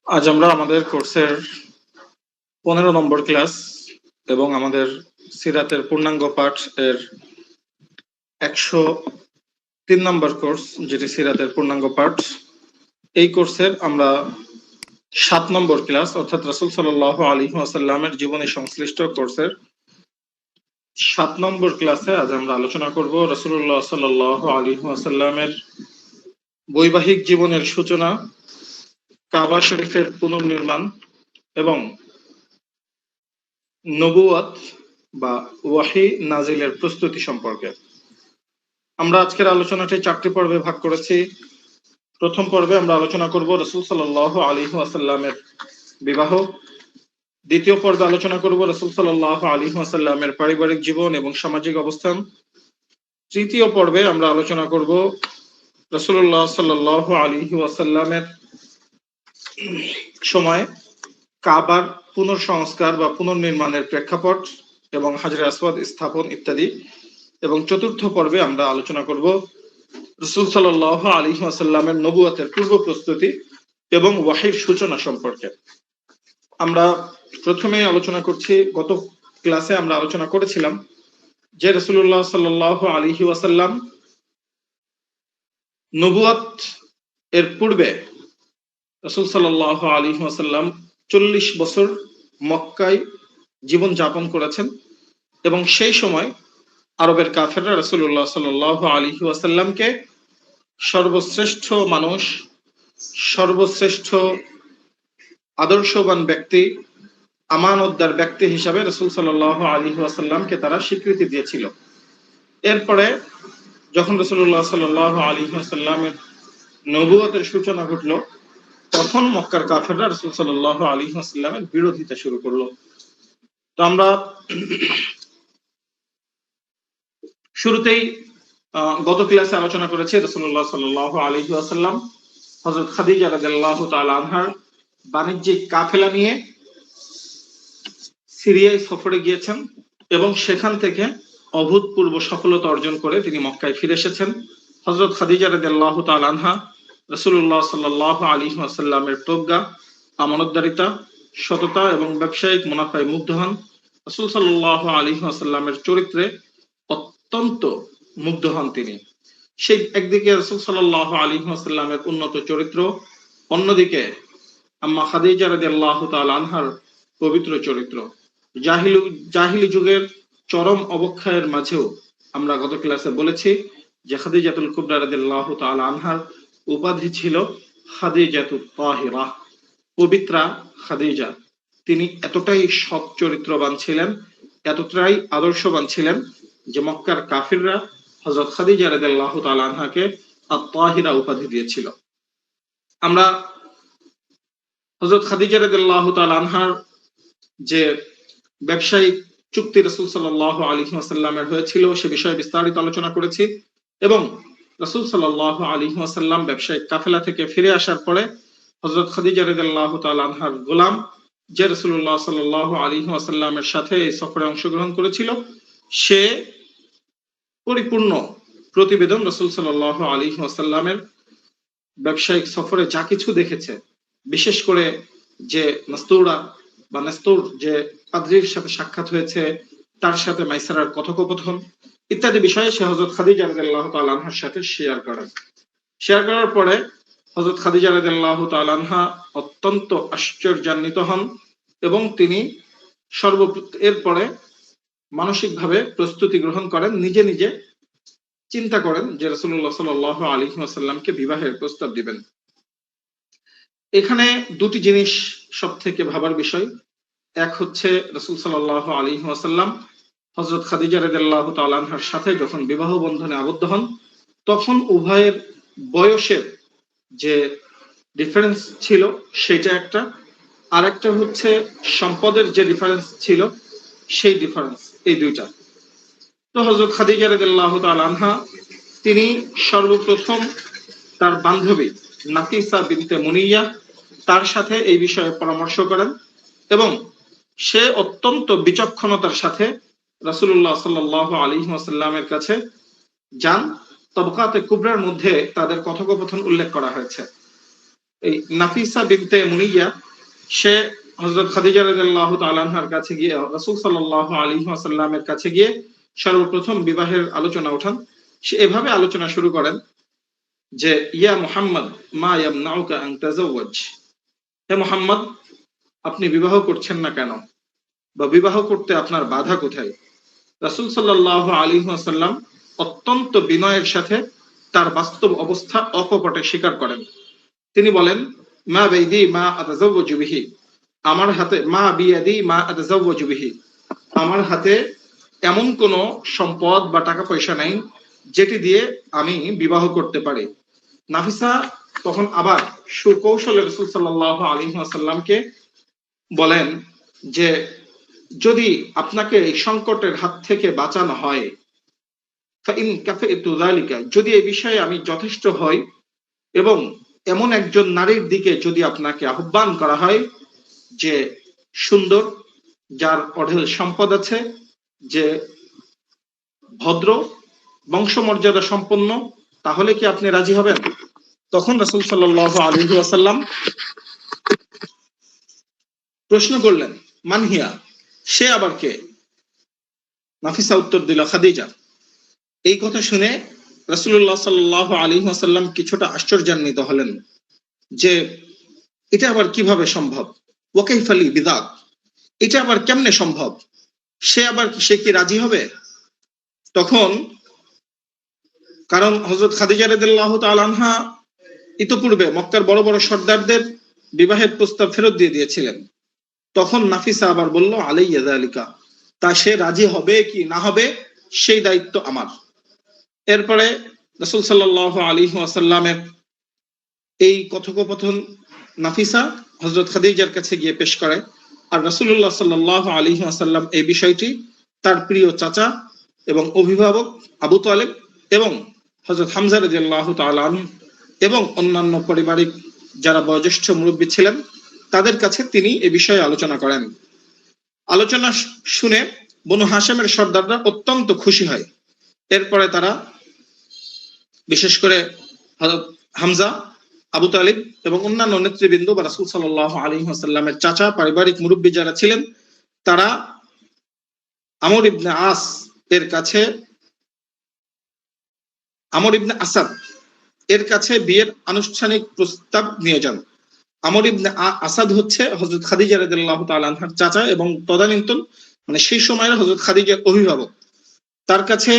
আজ আমরা আমাদের কোর্সের 15 নম্বর ক্লাস এবং আমাদের সিরাতের পূর্ণাঙ্গ পাঠ এর 103 নম্বর কোর্স, যেটি সিরাতের পূর্ণাঙ্গ পাঠ। এই কোর্সের আমরা 7 নম্বর ক্লাস, অর্থাৎ রাসূল সাল্লাল্লাহু আলাইহি ওয়াসাল্লামের জীবনী সংশ্লিষ্ট কোর্সের 7 নম্বর ক্লাসে আজ আমরা আলোচনা করব রাসূলুল্লাহ সাল্লাল্লাহু আলাইহি ওয়াসাল্লামের বৈবাহিক জীবনের সূচনা, কাবা শরীফের পুনর্নির্মাণ এবং নবুয়ত বা ওয়াহি নাজিলের প্রস্তুতি সম্পর্কে। আমরা আজকের আলোচনাটি 4টি পর্বে ভাগ করেছি। প্রথম পর্বে আমরা আলোচনা করব রাসূল সাল্লাল্লাহু আলাইহি ওয়াসাল্লামের বিবাহ। দ্বিতীয় পর্বে আলোচনা করব রাসূল সাল্লাল্লাহু আলাইহি ওয়াসাল্লামের পারিবারিক জীবন এবং সামাজিক অবস্থান। তৃতীয় পর্বে আমরা আলোচনা করব রাসূলুল্লাহ সাল্লাল্লাহু আলাইহি ওয়াসাল্লামের সময় কাবার পুনর্সংস্কার বা পুনর্নির্মাণের প্রেক্ষাপট এবং হাজরে আসওয়াদ স্থাপন ইত্যাদি। এবং চতুর্থ পর্বে আমরা আলোচনা করব রাসূল সাল্লাল্লাহু আলাইহি ওয়াসাল্লামের নবুয়তের পূর্ব প্রস্তুতি এবং ওয়াহির সূচনা সম্পর্কে। আমরা প্রথমে আলোচনা করছি, গত ক্লাসে আমরা আলোচনা করেছিলাম যে রাসূলুল্লাহ সাল্লাল্লাহু আলাইহি ওয়াসাল্লাম নবুয়ত এর পূর্বে রাসূল সাল্লাল্লাহু আলাইহি ওয়াসাল্লাম 40 বছর মক্কায় জীবন যাপন করেছেন এবং সেই সময় আরবের কাফেররা রাসূলুল্লাহ সাল্লাল্লাহু আলাইহি ওয়াসাল্লামকে সর্বশ্রেষ্ঠ মানুষ, সর্বশ্রেষ্ঠ আদর্শবান ব্যক্তি, আমানতদার ব্যক্তি হিসাবে রাসূল সাল্লাল্লাহু আলাইহি ওয়াসাল্লামকে তারা স্বীকৃতি দিয়েছিল। এরপরে যখন রাসূলুল্লাহ সাল্লাল্লাহু আলাইহি ওয়াসাল্লামের নবুয়তের সূচনা ঘটল, তখন মক্কার কাফেররা রাসূল সাল্লাল্লাহু আলাইহি ওয়াসাল্লামের বিরোধিতা শুরু করলো। তো আমরা শুরুতেই গত ক্লাসে আলোচনা করেছি রাসূলুল্লাহ সাল্লাল্লাহু আলাইহি ওয়াসাল্লাম হযরত খাদিজা রাদিয়াল্লাহু তাআলা আনহার বাণিজ্যিক কাফেলা নিয়ে সিরিয়ায় সফরে গিয়েছেন এবং সেখান থেকে অভূতপূর্ব সফলতা অর্জন করে তিনি মক্কায় ফিরে এসেছেন। হযরত খাদিজা রাদিয়াল্লাহু তাআলা আনহা রাসূলুল্লাহ সাল্লাল্লাহু আলাইহি ওয়াসাল্লামের প্রজ্ঞা, আমানতদারিতা, সততা এবং ব্যবসায়িক মুনাফায় মুগ্ধ হন। রাসূল সাল্লাল্লাহু আলাইহি ওয়াসাল্লামের চরিত্রে অত্যন্ত মুগ্ধ হন তিনি। সেই একদিকে রাসূল সাল্লাল্লাহু আলাইহি ওয়াসাল্লামের উন্নত চরিত্র, অন্যদিকে আম্মা খাদিজা রাদিয়াল্লাহু তাআলা আনহার পবিত্র চরিত্র। জাহিলি যুগের চরম অবক্ষয়ের মাঝেও আমরা গত ক্লাসে বলেছি যে খাদিজাতুল কুবরা রাদিয়াল্লাহু তাআলা আনহার উপাধি ছিল খাদিজাতুত তাহিরা, পবিত্রা খাদিজা। তিনি এতটাই সৎ চরিত্রবান ছিলেন, এতটাই আদর্শবান ছিলেন যে মক্কার কাফিররা হযরত খাদিজা রাদিয়াল্লাহু তাআলা আনহাকে আত-তাহিরা উপাধি দিয়েছিল। আমরা হযরত খাদিজা রাদিয়াল্লাহু তাআলা আনহার যে ব্যবসায়িক চুক্তি রাসূল সাল্লাল্লাহু আলাইহি ওয়াসাল্লামের হয়েছিল সে বিষয়ে বিস্তারিত আলোচনা করেছি এবং রাসূল সাল্লাল্লাহু আলাইহি ওয়াসাল্লাম ব্যবসায়িক কাফেলা থেকে ফিরে আসার পরে হযরত খাদিজা রাদিয়াল্লাহু তাআলা আনহার গোলাম, যে রাসূলুল্লাহ সাল্লাল্লাহু আলাইহি ওয়াসাল্লামের সাথে এই সফরে অংশগ্রহণ করেছিল, সে পরিপূর্ণ প্রতিবেদন রাসূল সাল্লাল্লাহু আলাইহি ওয়াসাল্লামের ব্যবসায়িক সফরে যা কিছু দেখেছে, বিশেষ করে যে নেস্তুর যে পাদ্রীর সাথে সাক্ষাৎ হয়েছে, তার সাথে মাইসারার কথোপকথন ইত্যাদি বিষয়ে সে হযরত খাদিজা রাদিয়াল্লাহু তাআলা আনহার সাথে শেয়ার করার পরে হযরত খাদিজা রাদিয়াল্লাহু তাআলা আনহা অত্যন্ত আশ্চর্যান্বিত হন এবং তিনি এরপরে মানসিকভাবে প্রস্তুতি গ্রহণ করেন, নিজে নিজে চিন্তা করেন যে রাসূলুল্লাহ সাল্লাল্লাহু আলাইহি ওয়াসাল্লামকে বিবাহের প্রস্তাব দিবেন। এখানে দুটি জিনিস সবথেকে ভাবার বিষয়। এক হচ্ছে রাসূল সাল্লাল্লাহু আলাইহি ওয়াসাল্লাম হযরত খাদিজা রাদিয়াল্লাহু তাআলা আনহার সাথে যখন বিবাহ বন্ধনে আবদ্ধ হন, তখন উভয়ের বয়সের যে ডিফারেন্স ছিল সেটা একটা, আর একটা হচ্ছে সম্পদের যে ডিফারেন্স ছিল সেই ডিফারেন্স, এই দুইটা। তো হযরত খাদিজা রাদিয়াল্লাহু তাআলা আনহা তিনি সর্বপ্রথম তার বান্ধবী নাফিসা বিনতে মুনিয়া তার সাথে এই বিষয়ে পরামর্শ করেন এবং সে অত্যন্ত বিচক্ষণতার সাথে রাসূলুল্লাহ সাল্লাল্লাহু আলাইহি ওয়াসাল্লামের কাছে যান। তবকাতে কুবরার মধ্যে তাদের কথোপকথন উল্লেখ করা হয়েছে। এই নাফিসা বিনতে মুনিয়া সে হযরত খাদিজা রাদিয়াল্লাহু তাআলা আনহার কাছে গিয়ে রাসূল সাল্লাল্লাহু আলাইহি ওয়াসাল্লামের কাছে গিয়ে সর্বপ্রথম বিবাহের আলোচনা ওঠান। সে এভাবে আলোচনা শুরু করেন যে ইয়া মুহাম্মদ মা ইয়ামনাউকা আন তাযাওয়াজ, হে মুহাম্মদ আপনি বিবাহ করছেন না কেন, বা বিবাহ করতে আপনার বাধা কোথায়? রাসূল সাল্লাল্লাহু আলাইহি ওয়াসাল্লাম অত্যন্ত বিনয়ের সাথে তার বাস্তব অবস্থা অকপটে স্বীকার করেন। তিনি বলেন মা বাইদি মা আতাযাওয়াজু বিহি, আমার হাতে মা বিয়াদি মা আতাযাওয়াজু বিহি, আমার হাতে এমন কোন সম্পদ বা টাকা পয়সা নাই যেটি দিয়ে আমি বিবাহ করতে পারি। নাফিসা তখন আবার সুকৌশলে রাসূল সাল্লাল্লাহু আলাইহি ওয়াসাল্লামকে বলেন যে যদি আপনাকে এই সংকটের হাত থেকে বাঁচানো হয়, ফাইন কাফাইতু যালিকা, যদি এই বিষয়ে আমি যথেষ্ট হই এবং এমন একজন নারীর দিকে যদি আপনাকে আহ্বান করা হয় যে সুন্দর, যার অঢেল সম্পদ আছে, যে ভদ্র, বংশমর্যাদা সম্পন্ন, তাহলে কি আপনি রাজি হবেন? তখন রাসূল সাল্লাল্লাহু আলাইহি ওয়াসাল্লাম প্রশ্ন করলেন মান হিয়া, সে আবার কে? নাফিসা উত্তর দিল খাদিজা। এই কথা শুনে রাসূলুল্লাহ সাল্লাল্লাহু আলাইহি ওয়াসাল্লাম কিছুটা আশ্চর্যান্বিত হলেন যে এটা আবার কিভাবে সম্ভব, ওয়া কাইফা লি বিযাক, এটা আবার কেমনে সম্ভব, সে কি রাজি হবে? তখন কারণ হযরত খাদিজা রাদিয়াল্লাহু তাআলা আনহা ইতোপূর্বে মক্কার বড় বড় সর্দারদের বিবাহের প্রস্তাব ফেরত দিয়ে দিয়েছিলেন। তখন নাফিসা আবার বলল আলাইয়া যালিকা, তা সে রাজি হবে কি না হবে সেই দায়িত্ব আমার। এরপরে রাসূল সাল্লাল্লাহু আলাইহি ওয়াসাল্লামের এই কথোপকথন নাফিসা হযরত খাদিজার কাছে গিয়ে পেশ করে, আর রাসূলুল্লাহ সাল্লাল্লাহু আলাইহি ওয়াসাল্লাম এই বিষয়টি তার প্রিয় চাচা এবং অভিভাবক আবু তালেব এবং হযরত হামজা রাদিয়াল্লাহু তাআলা আনহু এবং অন্যান্য পারিবারিক যারা বয়োজ্যেষ্ঠ মুরব্বী ছিলেন তাদের কাছে তিনি এ বিষয়ে আলোচনা করেন। আলোচনা শুনে বনু হাশেমের সর্দাররা অত্যন্ত খুশি হয়। এরপরে তারা বিশেষ করে হযরত হামজা, আবু তালিব এবং অন্যান্য নেতৃবৃন্দ বা রাসূল সাল্লাল্লাহু আলাইহি ওয়াসাল্লামের চাচা, পারিবারিক মুরব্বী যারা ছিলেন, তারা আমর ইবনে আস এর কাছে, আমর ইবনে আসাদ এর কাছে বিয়ের আনুষ্ঠানিক প্রস্তাব নিয়ে যান। আমর ইবনে আসাদ হচ্ছে হযরত খাদিজা রাদিয়াল্লাহু তাআলা আনহার চাচা এবং তদানীন্তন মানে সেই সময়ের হযরত খাদিজার অভিভাবক। তার কাছে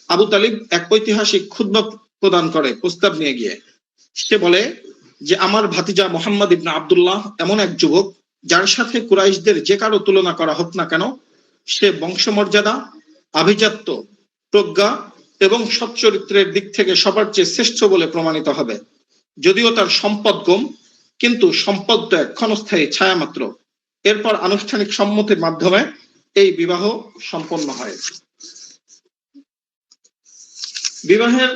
আবু তালিব এক ঐতিহাসিক খুতবা প্রদান করে প্রস্তাব নিয়ে গিয়ে। সে বলে যে আমার ভাতিজা মুহাম্মদ ইবনে আব্দুল্লাহ এমন এক যুবক যার সাথে কুরাইশদের যে কারো তুলনা করা হোক না কেন সে বংশমর্যাদা, আভিজাত্য, প্রজ্ঞা এবং সচ্চরিত্রের দিক থেকে সবার চেয়ে শ্রেষ্ঠ বলে প্রমাণিত হবে। যদিও তার সম্পদ কম, কিন্তু সম্পদ তো এক ক্ষণস্থায়ী ছায়া মাত্র। এরপর আনুষ্ঠানিক সম্মতির মাধ্যমে এই বিবাহ সম্পন্ন হয়। বিবাহের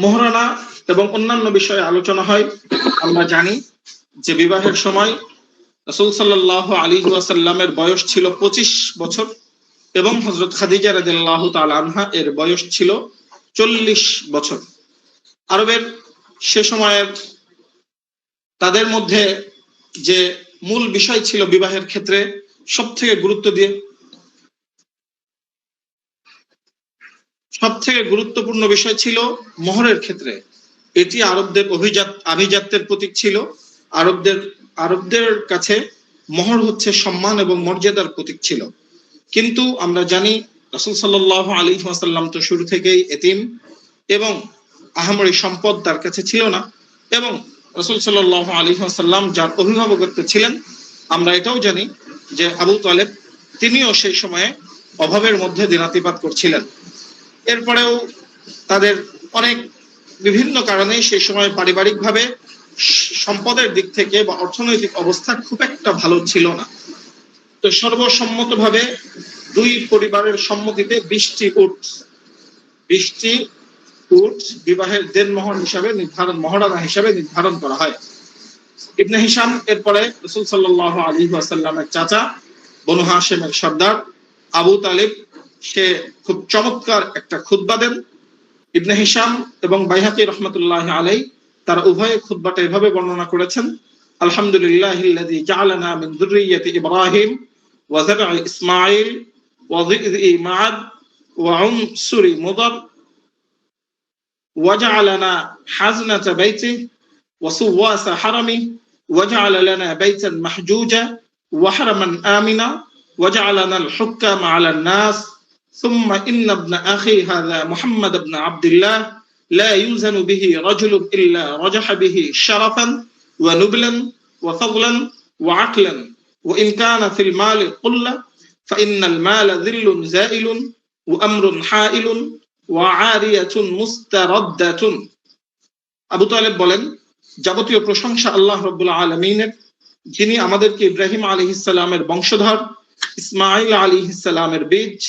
মোহরানা এবং অন্যান্য বিষয়ে আলোচনা হয়। আমরা জানি যে বিবাহের সময় রাসূল সাল্লাল্লাহু আলাইহি ওয়াসাল্লামের বয়স ছিল 25 বছর এবং হযরত খাদিজা রাদিয়াল্লাহু তাআলা আনহা এর বয়স ছিল 40 বছর। আরবের সে সময়ের তাদের মধ্যে যে মূল বিষয় ছিল বিবাহের ক্ষেত্রে সবথেকে গুরুত্বপূর্ণ বিষয় ছিল মোহরের ক্ষেত্রে। এটি আরবদের আভিজাত্যের প্রতীক ছিল। আরবদের কাছে মোহর হচ্ছে সম্মান এবং মর্যাদার প্রতীক ছিল। কিন্তু আমরা জানি রাসূল সাল্লাল্লাহু আলাইহি ওয়াসাল্লাম তো শুরু থেকেই এতিম এবং আহামরি সম্পদ তার কাছে ছিল না, এবং রাসূল সাল্লাল্লাহু আলাইহি ওয়াসাল্লাম যার অভিভাবকত্বে ছিলেন আমরা এটাও জানি যে আবু তালেব তিনিও সেই সময়ে অভাবের মধ্যে দিনাতিপাত করছিলেন। এরপরেও তাদের অনেক বিভিন্ন কারণে সেই সময় পারিবারিকভাবে সম্পদের দিক থেকে বা অর্থনৈতিক অবস্থা খুব একটা ভালো ছিল না। তো সর্বসম্মতভাবে দুই পরিবারের সম্মতিতে 20টি উট বিবাহের দেনমোহর হিসাবে মহারানা হিসাবে নির্ধারণ করা হয়। ইবনে হিশাম এরপরে রাসূল সাল্লাল্লাহু আলাইহি ওয়াসাল্লামের চাচা, বনু হাশেমের সর্দার আবু তালিব, সে খুব চমৎকার একটা খুতবা দেন। ইবনে হিশাম এবং বাইহাকি রহমাতুল্লাহি আলাইহি তারা উভয়ে খুতবাটা এভাবে বর্ণনা করেছেন, আলহামদুলিল্লাহিল্লাযী জাআলানা মিন যুররিয়্যাতি ইব্রাহিম ওয়া যারঈ ইসমাঈল ওয়া যিরঈ মাআদ ওয়া উনসুরি মুদার ওয়া জাআলানা হাজনাতা বাইতি ওয়া সুওয়াসা হারামি ওয়া জাআলা লানা বাইতান মাহজুজা ওয়া হারামান আমিনা ওয়া জাআলানা আল-হুক্কামা আলান নাস ثم إن ابن أخي هذا محمد بن عبد الله لا يوزن به رجل إلا رجح به شرفا ونبلا وفضلا وعقلا وإن كان في المال قلة فإن المال ذل زائل وأمر حائل وعارية مستردة আবু তালেব বলেন, যাবতীয় প্রশংসা আল্লাহ রাব্বুল আলামিনের, যিনি আমাদেরকে ইব্রাহিম আলাইহিস সালামের বংশধর, ইসমাঈল আলাইহিস সালামের বীজ,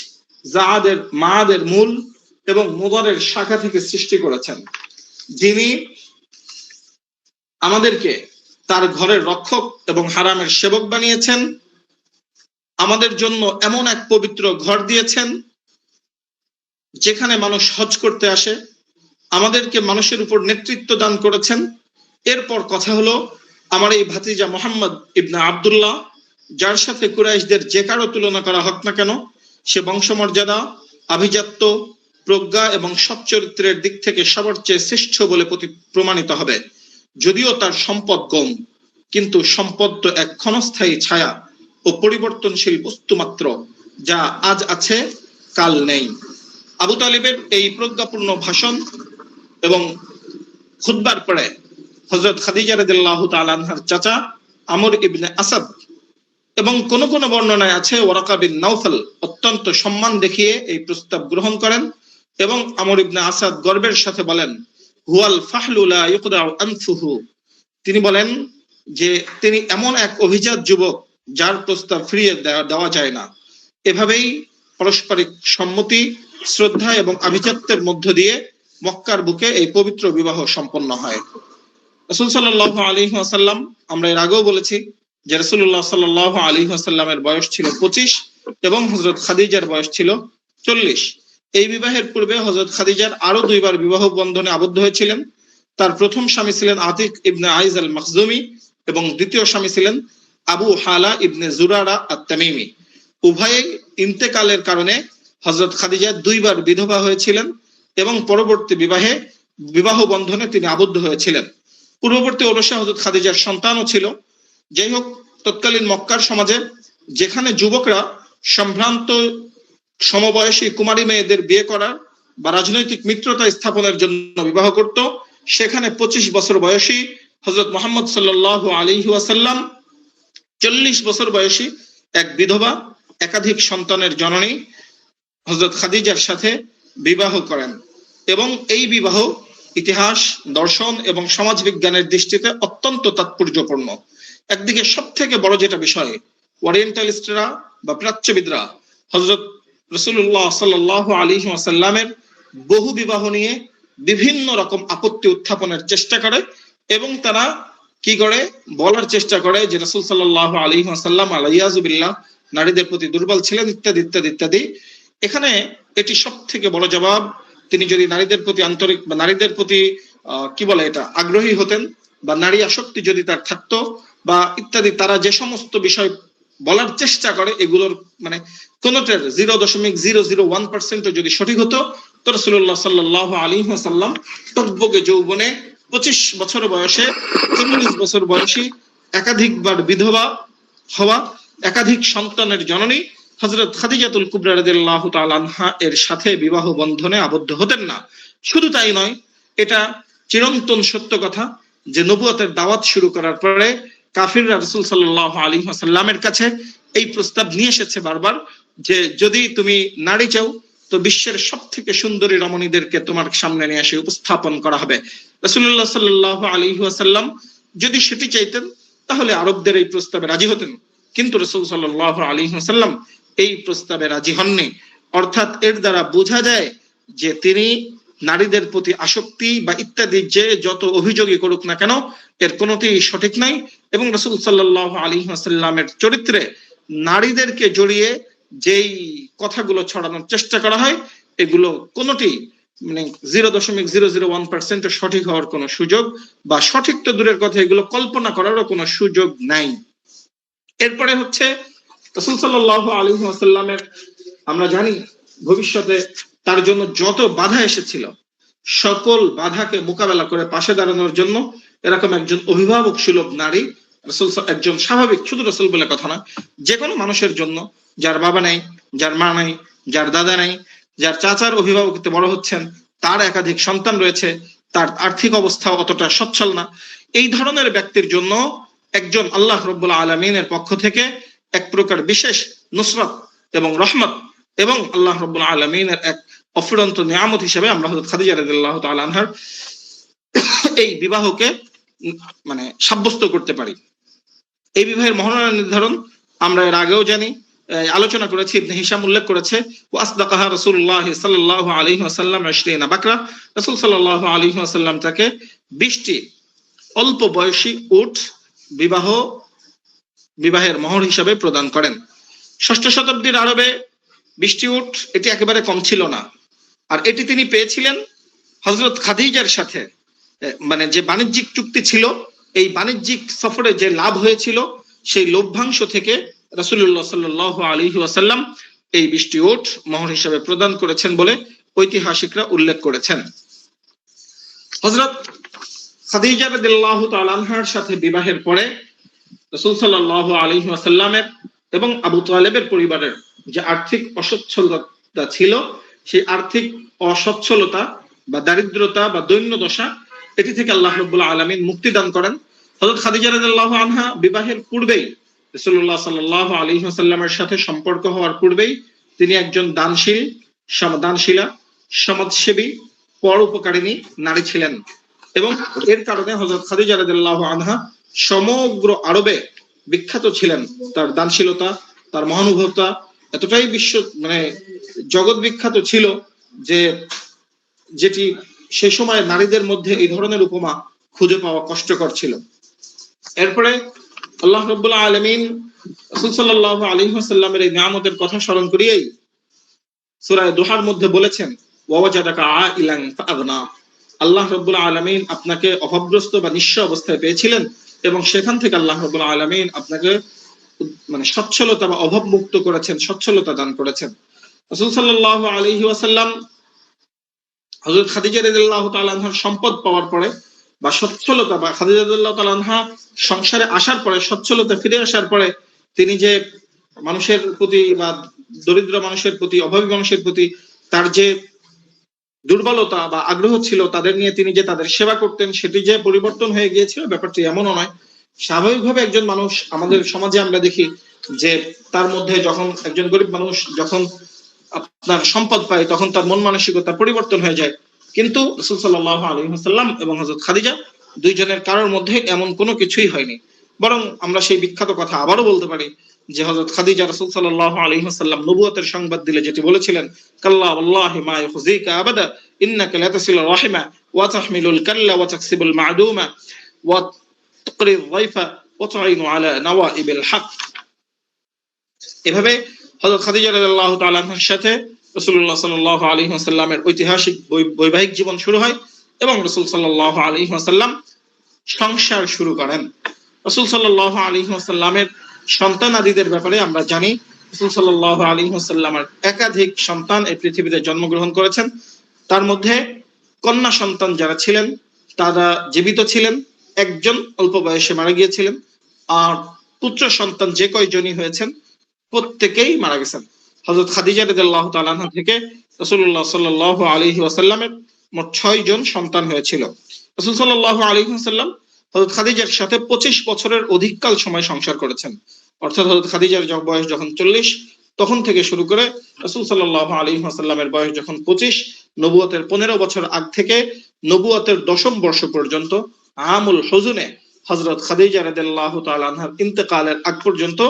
মাআদের মূল এবং মুদারের শাখা থেকে সৃষ্টি করেছেন, যিনি আমাদেরকে তার ঘরের রক্ষক এবং হারামের সেবক বানিয়েছেন, আমাদের জন্য এমন এক পবিত্র ঘর দিয়েছেন যেখানে মানুষ হজ করতে আসে, আমাদেরকে মানুষের উপর নেতৃত্ব দান করেছেন। এরপর কথা হলো, আমার এই ভাতিজা মোহাম্মদ ইবনে আব্দুল্লাহ, যার সাথে কুরাইশদের যে কারো তুলনা করা হোক না কেন, সে বংশমর্যাদা, আভিজাত্য, প্রজ্ঞা এবং সৎ চরিত্রের দিক থেকে সবার চেয়ে শ্রেষ্ঠ বলে প্রমাণিত হবে। যদিও তার সম্পদ কম, কিন্তু সম্পদ তো এক ক্ষণস্থায়ী ছায়া ও পরিবর্তনশীল বস্তু মাত্র, যা আজ আছে কাল নেই। আবু তালিবের এই প্রজ্ঞাপূর্ণ ভাষণ এবং খুতবার পরে হযরত খাদিজা রাদিয়াল্লাহু তাআলা আনহার চাচা আমর ইবনে আসাদ এবং কোন কোন বর্ণনায় আছে ওয়ারাকা বিন নাওফাল অত্যন্ত সম্মান দেখিয়ে এই প্রস্তাব গ্রহণ করেন এবং আমর ইবনে আসাদ গর্বের সাথে বলেন, হুয়াল ফাহলু লা ইউকদাউ আনফুহু, তিনি বলেন যে তিনি এমন এক অভিজাত যুবক যার প্রস্তাব ফিরিয়ে দেওয়া যায় না। এভাবেই পারস্পরিক সম্মতি, শ্রদ্ধা এবং আভিজাত্যের মধ্য দিয়ে মক্কার বুকে এই পবিত্র বিবাহ সম্পন্ন হয়। রাসূল সাল্লাল্লাহু আলাইহি ওয়াসাল্লাম, আমরা এর আগেও বলেছি যে রাসূলুল্লাহ সাল্লাল্লাহু আলাইহি ওয়াসাল্লামের বয়স ছিল 25 এবং হযরত খাদিজার বয়স ছিল 40। এই বিবাহের পূর্বে হযরত খাদিজার আরো দুইবার বিবাহ বন্ধনে আবদ্ধ হয়েছিলেন। তার প্রথম স্বামী ছিলেন আতিক ইবনে আইজ আল মাখজুমি এবং দ্বিতীয় স্বামী ছিলেন আবু হালা ইবনে জুরারা আত-তামিমি। উভয়ে ইন্তেকালের কারণে হযরত খাদিজা দুইবার বিধবা হয়েছিলেন এবং পরবর্তী বিবাহ বন্ধনে তিনি আবদ্ধ হয়েছিলেন। পূর্ববর্তী ওরসে হযরত খাদিজার সন্তানও ছিল। যাই হোক, তৎকালীন মক্কার সমাজে যেখানে যুবকরা সম্ভ্রান্ত সমবয়সী কুমারী মেয়েদের বিয়ে করার বা রাজনৈতিক মিত্রতা স্থাপনের জন্য বিবাহ করত, সেখানে 25 বছর বয়সী হযরত মুহাম্মদ সাল্লাল্লাহু আলাইহি ওয়াসাল্লাম 40 বছর বয়সী এক বিধবা একাধিক সন্তানের জননী হযরত খাদিজার সাথে বিবাহ করেন এবং এই বিবাহ ইতিহাস, দর্শন এবং সমাজ বিজ্ঞানের দৃষ্টিতে অত্যন্ত তাৎপর্যপূর্ণ। একদিকে সব থেকে বড় যেটা বিষয়, ওরিয়েন্টালিস্টরা বা প্রাচ্যবিদরা হযরত রাসূলুল্লাহ সাল্লাল্লাহু আলাইহি ওয়াসাল্লামের বহু বিবাহ নিয়ে বিভিন্ন রকম আপত্তি উত্থাপনের চেষ্টা করে এবং তারা কি করে বলার চেষ্টা করে যে রাসূল সাল্লাল্লাহু আলাইহি ওয়াসাল্লাম আলাইয়াযু বিল্লাহ নারীদের প্রতি দুর্বল ছিলেন ইত্যাদি ইত্যাদি ইত্যাদি। এখানে এটি সব থেকে বড় জবাব, তিনি যদি নারীদের প্রতি আন্তরিক বা নারীদের প্রতি আগ্রহী হতেন বা নারী আসক্তি যদি তার থাকতো বা ইত্যাদি, তারা যে সমস্ত বিষয় বলার চেষ্টা করে এগুলোর মানে কোনটার 0.001% যদি সঠিক হতো, তো রাসূলুল্লাহ সাল্লাল্লাহু আলাইহি ওয়াসাল্লাম টকবগে যৌবনে 25 বছর বয়সে 40 বছর বয়সী একাধিকবার বিধবা হওয়া, একাধিক সন্তানের জননী হযরত খাদিজাতুল কুবরা রাদিয়াল্লাহু তাআলা আনহা এর সাথে বিবাহ বন্ধনে আবদ্ধ হতেন না। শুধু তাই নয়, এটা চিরন্তন সত্য কথা যে নবুয়তের দাওয়াত শুরু করার পরে কাফিররা রাসূল সাল্লাল্লাহু আলাইহি ওয়াসাল্লামের কাছে এই প্রস্তাব নিয়ে এসেছে বারবার যে যদি তুমি নারী চাও তো বিশ্বের সবথেকে সুন্দরী রমণীদেরকে তোমার সামনে নিয়ে এসে উপস্থাপন করা হবে। রাসূলুল্লাহ সাল্লাল্লাহু আলাইহি ওয়াসাল্লাম যদি সেটি চাইতেন তাহলে আরবদের এই প্রস্তাবে রাজি হতেন, কিন্তু রাসূল সাল্লাল্লাহু আলাইহি ওয়াসাল্লাম এই প্রস্তাবে রাজি হননি। অর্থাৎ এর দ্বারা বোঝা যায় যে তিনি নারীদের প্রতি আসক্তি বা ইত্যাদি যে যত অভিযোগই করুক না কেন এর কোনোটিই সঠিক নাই এবং রাসূল সাল্লাল্লাহু আলাইহি ওয়াসাল্লামের চরিত্রে নারীদেরকে জড়িয়ে যেই কথাগুলো ছড়ানোর চেষ্টা করা হয় এগুলো কোনোটি মানে 0.001% সঠিক হওয়ার কোনো সুযোগ, বা সঠিক তো দূরের কথা, এগুলো কল্পনা করারও কোনো সুযোগ নাই। এরপরে হচ্ছে রাসূল সাল্লাল্লাহু আলাইহি ওয়াসাল্লামের, আমরা জানি ভবিষ্যতে তার জন্য যত বাধা এসেছিল, সকল বাধাকে মোকাবেলা করে পাশে দাঁড়ানোর জন্য এরকম একজন অভিভাবক সুলভ নারী রাসূল, একজন স্বাভাবিক, শুধু রাসূল বলে কথা না, যে কোনো মানুষের জন্য, যার বাবা নাই, যার মা নাই, যার দাদা নাই, যার চাচার অভিভাবকত্বে বড় হচ্ছেন, তার একাধিক সন্তান রয়েছে, তার আর্থিক অবস্থা অতটা সচ্ছল না, এই ধরনের ব্যক্তির জন্য একজন আল্লাহ রাব্বুল আলামিনের পক্ষ থেকে এক প্রকার বিশেষ নুসরাত এবং রহমত এবং আল্লাহ রাব্বুল আলামিনের এক অফুরন্ত নিয়ামত হিসেবে আমরা হযরত খাদিজা রাদিয়াল্লাহু তাআলা আনহার এই বিবাহকে মানে সাব্যস্ত করতে পারি। এই বিবাহের মহারণা নির্ধারণ আমরা এর আগেও জানি, আলোচনা করেছি। ইবনে হিশাম উল্লেখ করেছে, ওয়াসদাকাহা রাসূলুল্লাহ সাল্লাল্লাহু আলাইহি ওয়াসাল্লাম 20 বাকরা, রাসূল সাল্লাল্লাহু আলাইহি ওয়াসাল্লাম তাকে 20টি অল্প বয়সী উট বিবাহের মোহর হিসাবে প্রদান করেন। ষষ্ঠ শতাব্দীর আরবে 20টি উট এটি একেবারে কম ছিল না, আর এটি তিনি পেয়েছিলেন হযরত খাদিজার সাথে, মানে যে বাণিজ্যিক চুক্তি ছিল, এই বাণিজ্যিক সফরে যে লাভ হয়েছিল সেই লভ্যাংশ থেকে রাসূলুল্লাহ সাল্লাল্লাহু আলাইহি ওয়াসাল্লাম এই 20টি উট মোহর হিসেবে প্রদান করেছেন বলে ঐতিহাসিকরা উল্লেখ করেছেন। হযরত খাদিজা রাদিয়াল্লাহু তাআলা আনহার সাথে বিবাহের পরে রাসূল সাল্লাল্লাহু আলাইহি ওয়াসাল্লামের এবং আবু তালেবের পরিবারের যে আর্থিক অসচ্ছলতা ছিল, সেই আর্থিক অসচ্ছলতা বা দারিদ্রতা বা দৈন্য দশা, এটি থেকে আল্লাহ রাব্বুল আলামিন মুক্তি দান করেন। হযরত খাদিজা রাদিয়াল্লাহু আনহা বিবাহের পূর্বেই, রাসূলুল্লাহ সাল্লাল্লাহু আলাইহি ওয়াসাল্লামের সাথে সম্পর্ক হওয়ার পূর্বেই তিনি একজন দানশীলা, সমাজসেবী, পরোপকারিণী নারী ছিলেন, এবং এর কারণে হযরত খাদিজা রাদিয়াল্লাহু আনহা সমগ্র আরবে বিখ্যাত ছিলেন। তার দানশীলতা, তার মহানুভবতা এতটাই মানে জগৎ বিখ্যাত ছিল যে যেটি সে সময় নারীদের মধ্যে এই ধরনের উপমা খুঁজে পাওয়া কষ্টকর ছিল। এরপরে আল্লাহ রাব্বুল আলামিন রাসূল সাল্লাল্লাহু আলাইহি ওয়াসাল্লামের এই নিয়ামতের কথা স্মরণ করিয়েই সূরা দুহার মধ্যে বলেছেন, ওয়াজাদাকা আইলান ফাগনা, আল্লাহ রাব্বুল আলামিন আপনাকে অভাবগ্রস্ত বা নিঃস্ব অবস্থায় পেয়েছিলেন, এবং সেখান থেকে আল্লাহ রাব্বুল আলামিন আপনাকে মানে সচ্ছলতা বা অভাব মুক্ত করেছেন, সচ্ছলতা দান করেছেন। রাসূল সাল্লাল্লাহু আলাইহি ওয়াসাল্লাম হযরত খাদিজা রাদিয়াল্লাহু তাআলা আনহার সম্পদ পাওয়ার পরে বা সচ্ছলতা, বা খাদিজা রাদিয়াল্লাহু তাআলা আনহা সংসারে আসার পরে, সচ্ছলতা ফিরে আসার পরে, তিনি যে মানুষের প্রতি বা দরিদ্র মানুষের প্রতি, অভাবী মানুষের প্রতি তার যে দুর্বলতা বা আগ্রহ ছিল, তাদের নিয়ে তিনি যে তাদের সেবা করতেন, সেটি যে পরিবর্তন হয়ে গিয়েছিল, ব্যাপারটি এমনও নয়। স্বাভাবিকভাবে একজন মানুষ, আমাদের সমাজে আমরা দেখি যে তার মধ্যে যখন একজন গরিব মানুষ যখন আপনার সম্পদ পায়, তখন তার মন মানসিকতা পরিবর্তন হয়ে যায়, কিন্তু রাসূল সাল্লাল্লাহু আলাইহি ওয়াসাল্লাম এবং হযরত খাদিজা দুইজনের কারোর মধ্যে এমন কোনো কিছুই হয়নি। বরং আমরা সেই বিখ্যাত কথা আবারও বলতে পারি যে হযরত খাদিজা রাসূল সাল্লাল্লাহু আলাইহি ওয়াসাল্লাম নবুয়তের সংবাদ দিলে যেটি বলেছিলেন, কাল্লা ওয়াল্লাহি মা ইখজিকা আবাদা ইন্নাকা লাতাসিলুর রাহিমা ওয়া তাহমিলুল কাল্লা ওয়া তাকসিবুল মা'দুমা ওয়া তুকরিয যায়ফা ওয়া তু'ইনু আলা নাওয়াইবিল হক। এভাবে হযরত খাদিজা রাদিয়াল্লাহু তাআলা আনহার সাথে রাসূলুল্লাহ সাল্লাল্লাহু আলাইহি ওয়াসাল্লামের ঐতিহাসিক বৈবাহিক জীবন শুরু হয়, এবং রাসূল সাল্লাল্লাহু আলাইহি ওয়াসাল্লাম সংসার শুরু করেন। রাসূল সাল্লাল্লাহু আলাইহি ওয়াসাল্লামের সন্তানাদিদের ব্যাপারে আমরা জানি, রাসূল সাল্লাল্লাহু আলাইহি ওয়াসাল্লামের একাধিক সন্তান এই পৃথিবীতে জন্মগ্রহণ করেছেন। তার মধ্যে কন্যা সন্তান যারা ছিলেন তারা জীবিত ছিলেন, একজন অল্প বয়সে মারা গিয়েছিলেন, আর পুত্র সন্তান যে কয়জনই হয়েছেন প্রত্যেকেই মারা গেছেন। হযরত খাদিজা রাদিয়াল্লাহু তাআলা আনহা থেকে রাসূলুল্লাহ সাল্লাল্লাহু আলাইহি ওয়াসাল্লামের মোট 6 জন সন্তান হয়েছিল। রাসূল সাল্লাল্লাহু আলাইহি ওয়াসাল্লাম হযরত খাদিজার সাথে 25 বছরের অধিককাল সময় সংসার করেছেন। অর্থাৎ হযরত খাদিজার বয়স যখন 40, তখন থেকে শুরু করে রাসূল সাল্লাল্লাহু আলাইহি ওয়াসাল্লামের বয়স যখন 25, নবুয়তের 15 বছর আগ থেকে নবুয়তের 10ম বর্ষ পর্যন্ত আমুল হুজুনে হযরত খাদিজা রাদিয়াল্লাহু তাআলা আনহার ইন্তেকালের আগ পর্যন্ত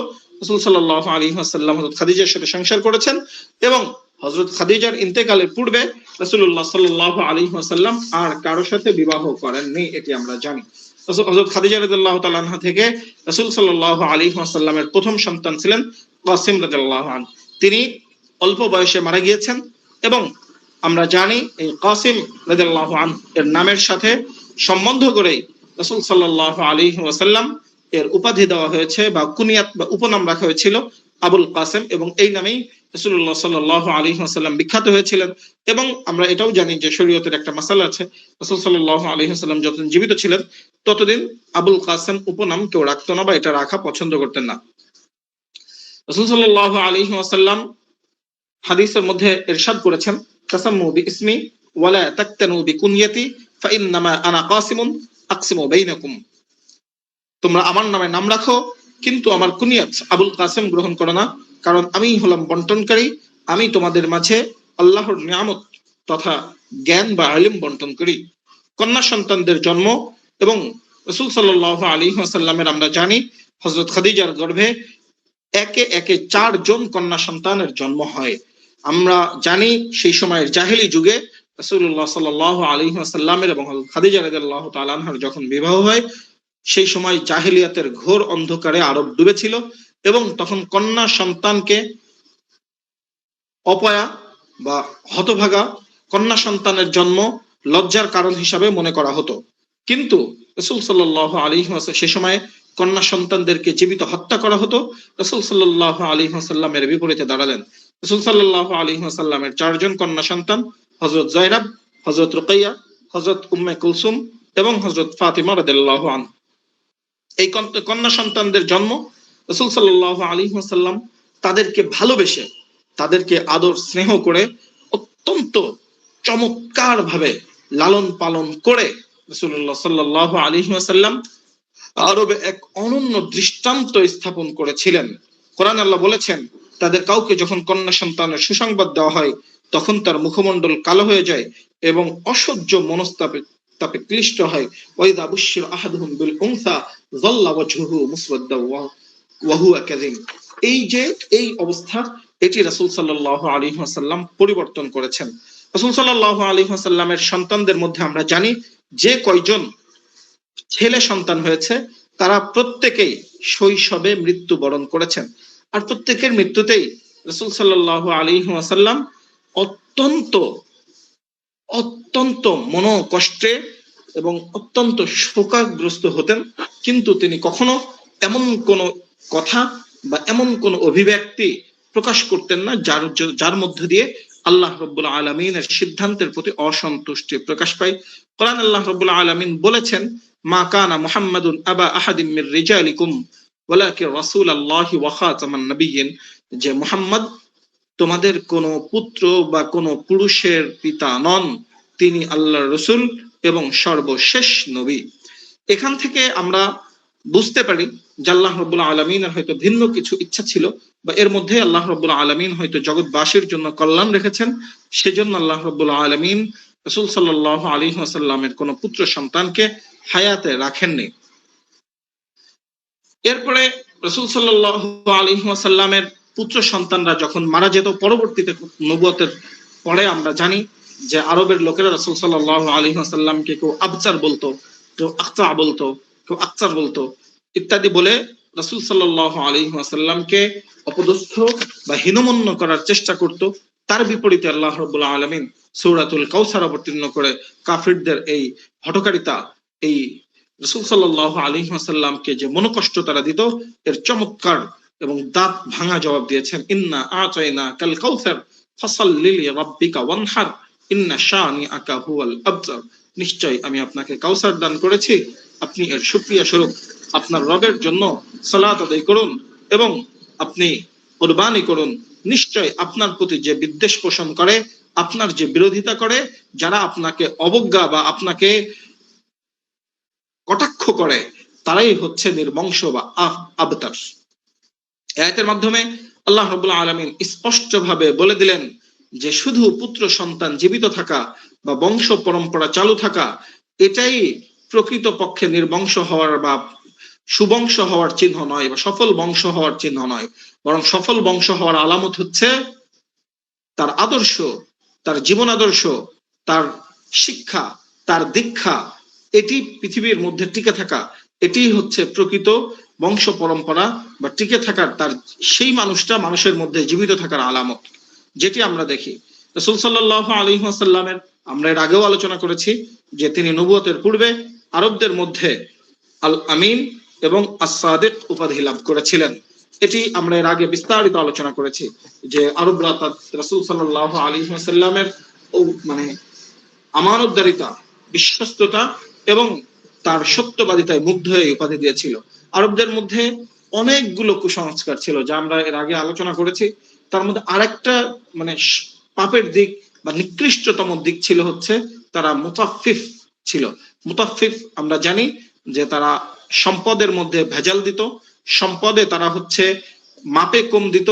রাসূল সাল্লাল্লাহু আলাইহি ওয়াসাল্লাম হযরত খাদিজার সাথে সংসার করেছেন, এবং হযরত খাদিজার ইন্তেকালের পূর্বে রাসূলুল্লাহ সাল্লাল্লাহু আলাইহি ওয়াসাল্লাম আর কারো সাথে বিবাহ করেননি, এটি আমরা জানি। হযরত খাদিজা রাদিয়াল্লাহু তাআলা আনহা থেকে রাসূল সাল্লাল্লাহু আলাইহি ওয়াসাল্লামের প্রথম সন্তান ছিলেন কাসিম রাদিয়াল্লাহু আনহু। তিনি অল্প বয়সে মারা গিয়েছেন, এবং আমরা জানি এই কাসিম রাদিয়াল্লাহু আনহু এর নামের সাথে সম্বন্ধ করেই রাসূল সাল্লাল্লাহু আলাইহি ওয়াসাল্লাম এর উপাধি দেওয়া হয়েছে বা কুনিয়াত বা উপনাম রাখা হয়েছিল আবুল কাসেম, এবং এই নামেই রাসূলুল্লাহ সাল্লাল্লাহু আলাইহি ওয়াসাল্লাম বিখ্যাত হয়েছিলেন। এবং আমরা এটাও জানি যে শরীয়তের একটা মাসালা আছে, রাসূল সাল্লাল্লাহু আলাইহি ওয়াসাল্লাম যতদিন জীবিত ছিলেন ততদিন আবুল কাসেম উপনাম কেউ রাখতো না বা এটা রাখা পছন্দ করতেন না। রাসূল সাল্লাল্লাহু আলাইহি ওয়াসাল্লাম হাদিসের মধ্যে ইরশাদ করেছেন, তাসাম্মু বিইসমি ওয়ালা তাকতানু বিকুনিয়াতি ফাইন্নামা আনা কাসিমুন আকসিমু বাইনাকুম। তোমরা আমার নামে নাম রাখো, কিন্তু আমার কুনিয়াত আবুল কাসেম গ্রহণ করো না, কারণ আমি হলাম বন্টনকারী, আমি তোমাদের মাঝে আল্লাহর নিয়ামত তথা জ্ঞান বা ইলম বন্টন করি। কন্যা সন্তানদের জন্ম এবং রাসূল সাল্লাল্লাহু আলাইহি ওয়াসাল্লামের আমরা জানি হযরত খাদিজার গর্ভে একে একে 4 জন কন্যা সন্তানের জন্ম হয়। আমরা জানি সেই সময়ের জাহেলি যুগে রাসূলুল্লাহ সাল্লাল্লাহু আলাইহি ওয়াসাল্লামের এবং হযরত খাদিজা রাদিয়াল্লাহু তাআলা আনহার যখন বিবাহ হয়, সেই সময় জাহেলিয়াতের ঘোর অন্ধকারে আরব ডুবেছিল এবং তখন কন্যা সন্তানকে অপয়া বা হতভাগা কন্যা সন্তানের জন্ম লজ্জার কারণ হিসাবে মনে করা হতো। কিন্তু রাসূল সাল্লাল্লাহু আলাইহি ওয়াসাল্লাম সে সময় কন্যা সন্তানদেরকে জীবিত হত্যা করা হতো। রাসূল সাল্লাল্লাহু আলাইহি ওয়াসাল্লামের বিপরীতে দাঁড়ালেন। রাসূল সাল্লাল্লাহু আলাইহি ওয়াসাল্লামের 4 জন কন্যা সন্তান, হযরত যায়নাব, হযরত রুকাইয়া, হযরত উম্মে কুলসুম এবং হযরত ফাতিমা রাদিয়াল্লাহু আনহা। এই কন্যা সন্তানদের জন্ম রাসূল সাল্লাল্লাহু আলাইহি ওয়াসাল্লাম তাদেরকে ভালোবেসে, তাদেরকে আদর স্নেহ করে অত্যন্ত চমৎকার ভাবে লালন পালন করে রাসূলুল্লাহ সাল্লাল্লাহু আলাইহি ওয়াসাল্লাম আরবে এক অনন্য দৃষ্টান্ত স্থাপন করেছিলেন। কোরআন আল্লাহ বলেছেন, তাদের কাউকে যখন কন্যা সন্তানের সুসংবাদ দেওয়া হয় তখন তার মুখমণ্ডল কালো হয়ে যায় এবং অসহ্য মনস্তাপে তাপে ক্লিষ্ট হয়। ওয়াইদা বুশির আহাদুহুম বিল উনসা যাল্লা ওয়াজহুহু মুসওয়াদ্দা ওয়া হুয়া কাযিম। এই যে এই অবস্থা, এটি রাসূল সাল্লাল্লাহু আলাইহি ওয়াসাল্লাম পরিবর্তন করেছেন। রাসূল সাল্লাল্লাহু আলাইহি ওয়াসাল্লামের সন্তানদের মধ্যে আমরা জানি যে কয়জন ছেলে সন্তান হয়েছে তারা প্রত্যেকেই শৈশবে মৃত্যুবরণ করেছেন, আর প্রত্যেকের মৃত্যুতেই রাসূল সাল্লাল্লাহু আলাইহি ওয়াসাল্লাম অত্যন্ত অত্যন্ত মনোকষ্টে এবং অত্যন্ত শোকাগ্রস্ত হতেন, কিন্তু তিনি কখনো এমন কোন কথা বা এমন কোন অভিব্যক্তি প্রকাশ করতেন না যার মধ্য দিয়ে আল্লাহ রাব্বুল আলামিনের সিদ্ধান্তের প্রতি অসন্তুষ্টি প্রকাশ পায়। কোরআন আল্লাহ রাব্বুল আলামিন বলেছেন, মা কানা মুহাম্মাদুন আবা আহাদিম মির রিজালিকুম ওয়ালাকিন রাসূলুল্লাহি ওয়া খাতামান নাবিয়্যিন, যে মুহাম্মদ তোমাদের কোন পুত্র বা কোন পুরুষের পিতা নন, তিনি আল্লাহর রাসূল এবং সর্বশেষ নবী। এখান থেকে আমরা বুঝতে পারি যে আল্লাহ রাব্বুল আলামিনের হয়তো ভিন্ন কিছু ইচ্ছা ছিল, বা এর মধ্যে আল্লাহ রাব্বুল আলামিন হয়তো জগৎবাসীর জন্য কল্যাণ রেখেছেন। সেজন্য আল্লাহ রাব্বুল আলামিন রাসূল সাল্লাল্লাহু আলাইহি ওয়াসাল্লামের কোন পুত্র সন্তানকে হায়াতে রাখেননি। এরপরে রাসূল সাল্লাল্লাহু আলাইহি ওয়াসাল্লামের পুত্র সন্তানরা যখন মারা যেত, পরবর্তীতে নবুয়তের পরে আমরা জানি যে আরবের লোকেরা রাসূল সাল্লাল্লাহু আলাইহি ওয়াসাল্লামকে কেউ আবচার বলতো, কেউ আকতা বলতো, কেউ আকচার বলতো ইত্যাদি বলে রাসূল সাল্লাল্লাহু আলাইহি ওয়াসাল্লামকে অপদস্থ বা হীনমন্য করার চেষ্টা করত। তার বিপরীতে আল্লাহ রাব্বুল আলামিন সূরাতুল কাউসার অবতীর্ণ করে কাফিরদের এই হঠকারিতা, এই রাসূল সাল্লাল্লাহু আলাইহি ওয়াসাল্লামকে যে মনোকষ্ট তারা দিত, এর চমৎকার এবং দাঁত ভাঙা জবাব দিয়েছেন, ইন্না আতাইনা কাল কাউসার ফাসাল্লি লিরাব্বিকা ওয়ানহার ইন্না শানিআকা হুয়াল আবতার। নিশ্চয় আমি আপনাকে কাউসার দান করেছি, আপনি এর শুকরিয়া স্বরূপ আপনার রবের জন্য সালাত আদায় করুন এবং আপনি কুরবানি করুন। নিশ্চয় আপনার প্রতি যে বিদ্বেষ পোষণ করে, আপনার যে বিরোধিতা করে, যারা আপনাকে অবজ্ঞা বা আপনাকে কটাক্ষ করে, তারাই হচ্ছে নির্বংশ বা আবতার। আয়াতের মাধ্যমে আল্লাহ রাব্বুল আলামিন স্পষ্টভাবে বলে দিলেন যে শুধু পুত্র সন্তান জীবিত থাকা বা বংশ পরম্পরা চালু থাকা, এটাই প্রকৃত পক্ষে নির্বংশ হওয়ার বা সুবংশ হওয়ার চিহ্ন নয়, বা সফল বংশ হওয়ার চিহ্ন নয়। বরং সফল বংশ হওয়ার আলামত হচ্ছে তার আদর্শ, তার জীবন আদর্শ, তার শিক্ষা, তার দীক্ষা, এটি পৃথিবীর মধ্যে টিকে থাকা। এটি হচ্ছে প্রকৃত বংশ পরম্পরা বা টিকে থাকার, তার সেই মানুষটা মানুষের মধ্যে জীবিত থাকার আলামত, যেটি আমরা দেখি রাসূল সাল্লাল্লাহু আলাইহি ওয়াসাল্লামের আমরা এর আগেও আলোচনা করেছি যে তিনি নবুয়তের পূর্বে আরবদের মধ্যে আল আমিন এবং আস-সাদিক উপাধি লাভ করেছিলেন। এটি আমরা এর আগে বিস্তারিত আলোচনা করেছি যে আরবরা রাসূল সাল্লাল্লাহু আলাইহি ওয়াসাল্লামের মানে আমানতদারিতা, বিশ্বস্ততা এবং তার সত্যবাদিতায় মুগ্ধ হয়ে উপাধি দিয়েছিল। আরবদের মধ্যে অনেকগুলো কুসংস্কার ছিল যা আমরা এর আগে আলোচনা করেছি। তার মধ্যে আরেকটা মানে পাপের দিক বা নিকৃষ্টতম দিক ছিল হচ্ছে তারা মুতাফফিফ ছিল। মুতাফফিফ আমরা জানি যে তারা সম্পদের মধ্যে ভেজাল দিত, সম্পদে তারা হচ্ছে মাপে কম দিত,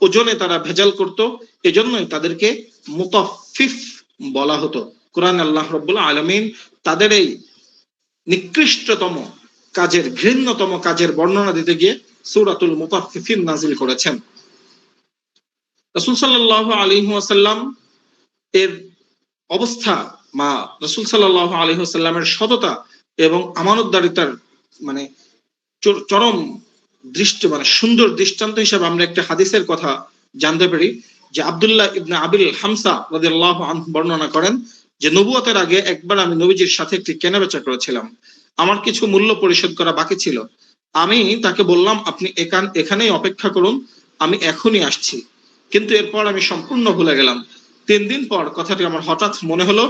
ওজনে তারা ভেজাল করত, এজন্যই তাদেরকে মুতাফফিফ বলা হতো। কোরআন আল্লাহ রাব্বুল আলামিন তাদের এই নিকৃষ্টতম কাজের, ঘৃণ্যতম কাজের বর্ণনা দিতে গিয়ে সূরাতুল মুতাফফিফিন নাজিল করেছেন। রাসূল সাল্লাল্লাহু আলাইহি ওয়াসাল্লাম এর অবস্থা বা রাসূল সাল্লাল্লাহু আলাইহি ওয়াসাল্লামের সততা এবং আমানতদারিতার মানে চরম মানে সুন্দর দৃষ্টান্ত হিসেবে আমরা একটা হাদিসের কথা জানতে পারি যে আব্দুল্লাহ ইবনে আবিল হামসা রাদিয়াল্লাহু আনহু বর্ণনা করেন যে নবুয়তের আগে একবার আমি নবীজির সাথে একটি কেনাবেচা করেছিলাম। আমার কিছু মূল্য পরিশোধ করা বাকি ছিল। আমি তাকে বললাম, আপনি এখানেই অপেক্ষা করুন, আমি এখনই আসছি। কিন্তু এরপর আমি সম্পূর্ণ ভুলে গেলাম। 3 দিন পর কথাটি আমার হঠাৎ মনে হলো।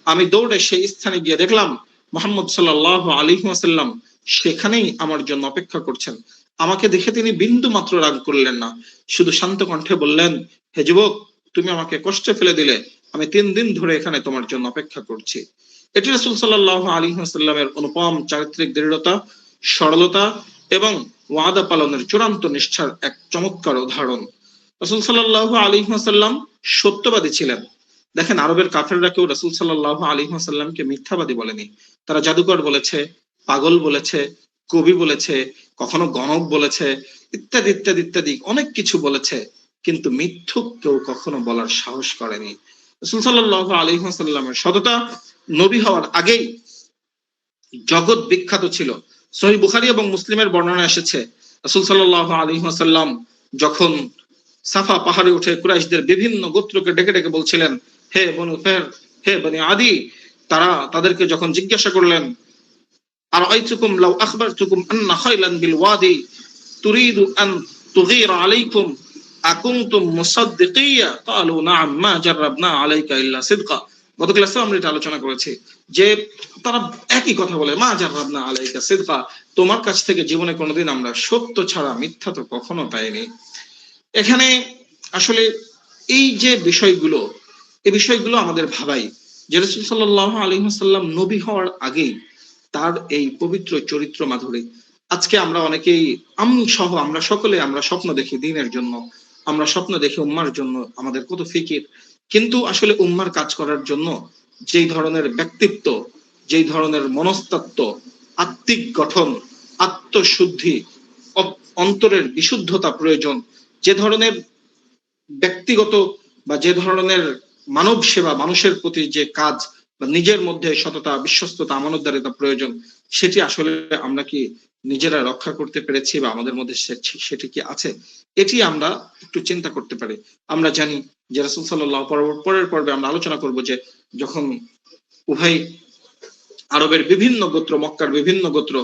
আমি দৌড়ে সেই স্থানে গিয়ে দেখলাম মুহাম্মদ সাল্লাল্লাহু আলাইহি ওয়াসাল্লাম সেখানেই আমার জন্য অপেক্ষা করছেন। আমাকে দেখে তিনি বিন্দু মাত্র রাগ করলেন না, শুধু শান্ত কণ্ঠে বললেন, হে যুবক, তুমি আমাকে কষ্টে ফেলে দিলে। আমি 3 দিন ধরে এখানে তোমার জন্য অপেক্ষা করছি। এটি রাসূল সাল্লাল্লাহু আলাইহি ওয়াসাল্লামের অনুপম চারিত্রিক দৃঢ়তা, সরলতা এবং ওয়াদা পালনের চূড়ান্ত নিষ্ঠার এক চমৎকার উদাহরণ। রাসূল সাল্লাল্লাহু আলাইহি ওয়াসাল্লাম সত্যবাদী ছিলেন। দেখেন, আরবের কাফেররা কেউ রাসূল সাল্লাল্লাহু আলাইহি ওয়াসাল্লামকে মিথ্যাবাদী বলেনি। তারা জাদুকর বলেছে, পাগল বলেছে, কবি বলেছে, কখনো গণক বলেছে, ইত্যাদি ইত্যাদি ইত্যাদি অনেক কিছু বলেছে, কিন্তু মিথ্যুক কেউ কখনো বলার সাহস করেনি। রাসূল সাল্লাল্লাহু আলাইহি ওয়াসাল্লামের সততা নবী হওয়ার আগেই জগৎ বিখ্যাত ছিল। সহিহ বুখারী এবং মুসলিমের বর্ণনা এসেছে রাসূল সাল্লাল্লাহু আলাইহি ওয়াসাল্লাম যখন সাফা পাহাড়ে উঠে কুরাইশদের বিভিন্ন গোত্রকে ডেকে ডেকে বলছিলেন, হে বনু ফের, হে বনি আদি, তাদেরকে যখন জিজ্ঞাসা করলেন, আর আইতুকুম লাউ আখবারতুকুম আন্না খাইলান বিল ওয়াদি তুরিদু আন তুগীরা আলাইকুম আকুনতুম মুসাদ্দিকিয়া ক্বালু না'আম মা জাররাবনা আলাইকা ইল্লা সিদকা। গত ক্লাসে আমরা এটা আলোচনা করেছি যে তারা একই কথা বলে, মা জাররাবনা আলাইকা সিদকা, তোমার কাছ থেকে জীবনে কোনোদিন আমরা সত্য ছাড়া মিথ্যা তো কখনো পাইনি। এখানে আসলে এই যে বিষয়গুলো, এই বিষয়গুলো আমাদের ভাবাই যে রাসূল সাল্লাল্লাহু আলাইহি ওয়াসাল্লাম নবী হওয়ার আগেই তার এই পবিত্র চরিত্র মাধুরী। আজকে আমরা অনেকেই, আমি সহ আমরা সকলে, আমরা স্বপ্ন দেখি দ্বীনের জন্য, আমরা স্বপ্ন দেখি উম্মার জন্য, আমাদের কত ফিকির, কিন্তু আসলে উম্মার কাজ করার জন্য যেই ধরনের ব্যক্তিত্ব, যেই ধরনের মনস্তত্ত্ব, আত্মিক গঠন, আত্মশুদ্ধি, অন্তরের বিশুদ্ধতা প্রয়োজন, যে ধরনের ব্যক্তিগত বা যে ধরনের মানব সেবা, মানুষের প্রতি যে কাজ বা নিজের মধ্যে সততা, বিশ্বস্ততা, আমানতদারিতা প্রয়োজন, সেটি আসলে আমরা কি নিজেরা রক্ষা করতে পেরেছি বা আমাদের মধ্যে সেটি কি আছে? এটি আমরা একটু চিন্তা করতে পারি। আমরা জানি যে রাসূল সাল্লাল্লাহু পরের পর্বে আমরা আলোচনা করব যে যখন উভয় আরবের বিভিন্ন গোত্র, মক্কার বিভিন্ন গোত্র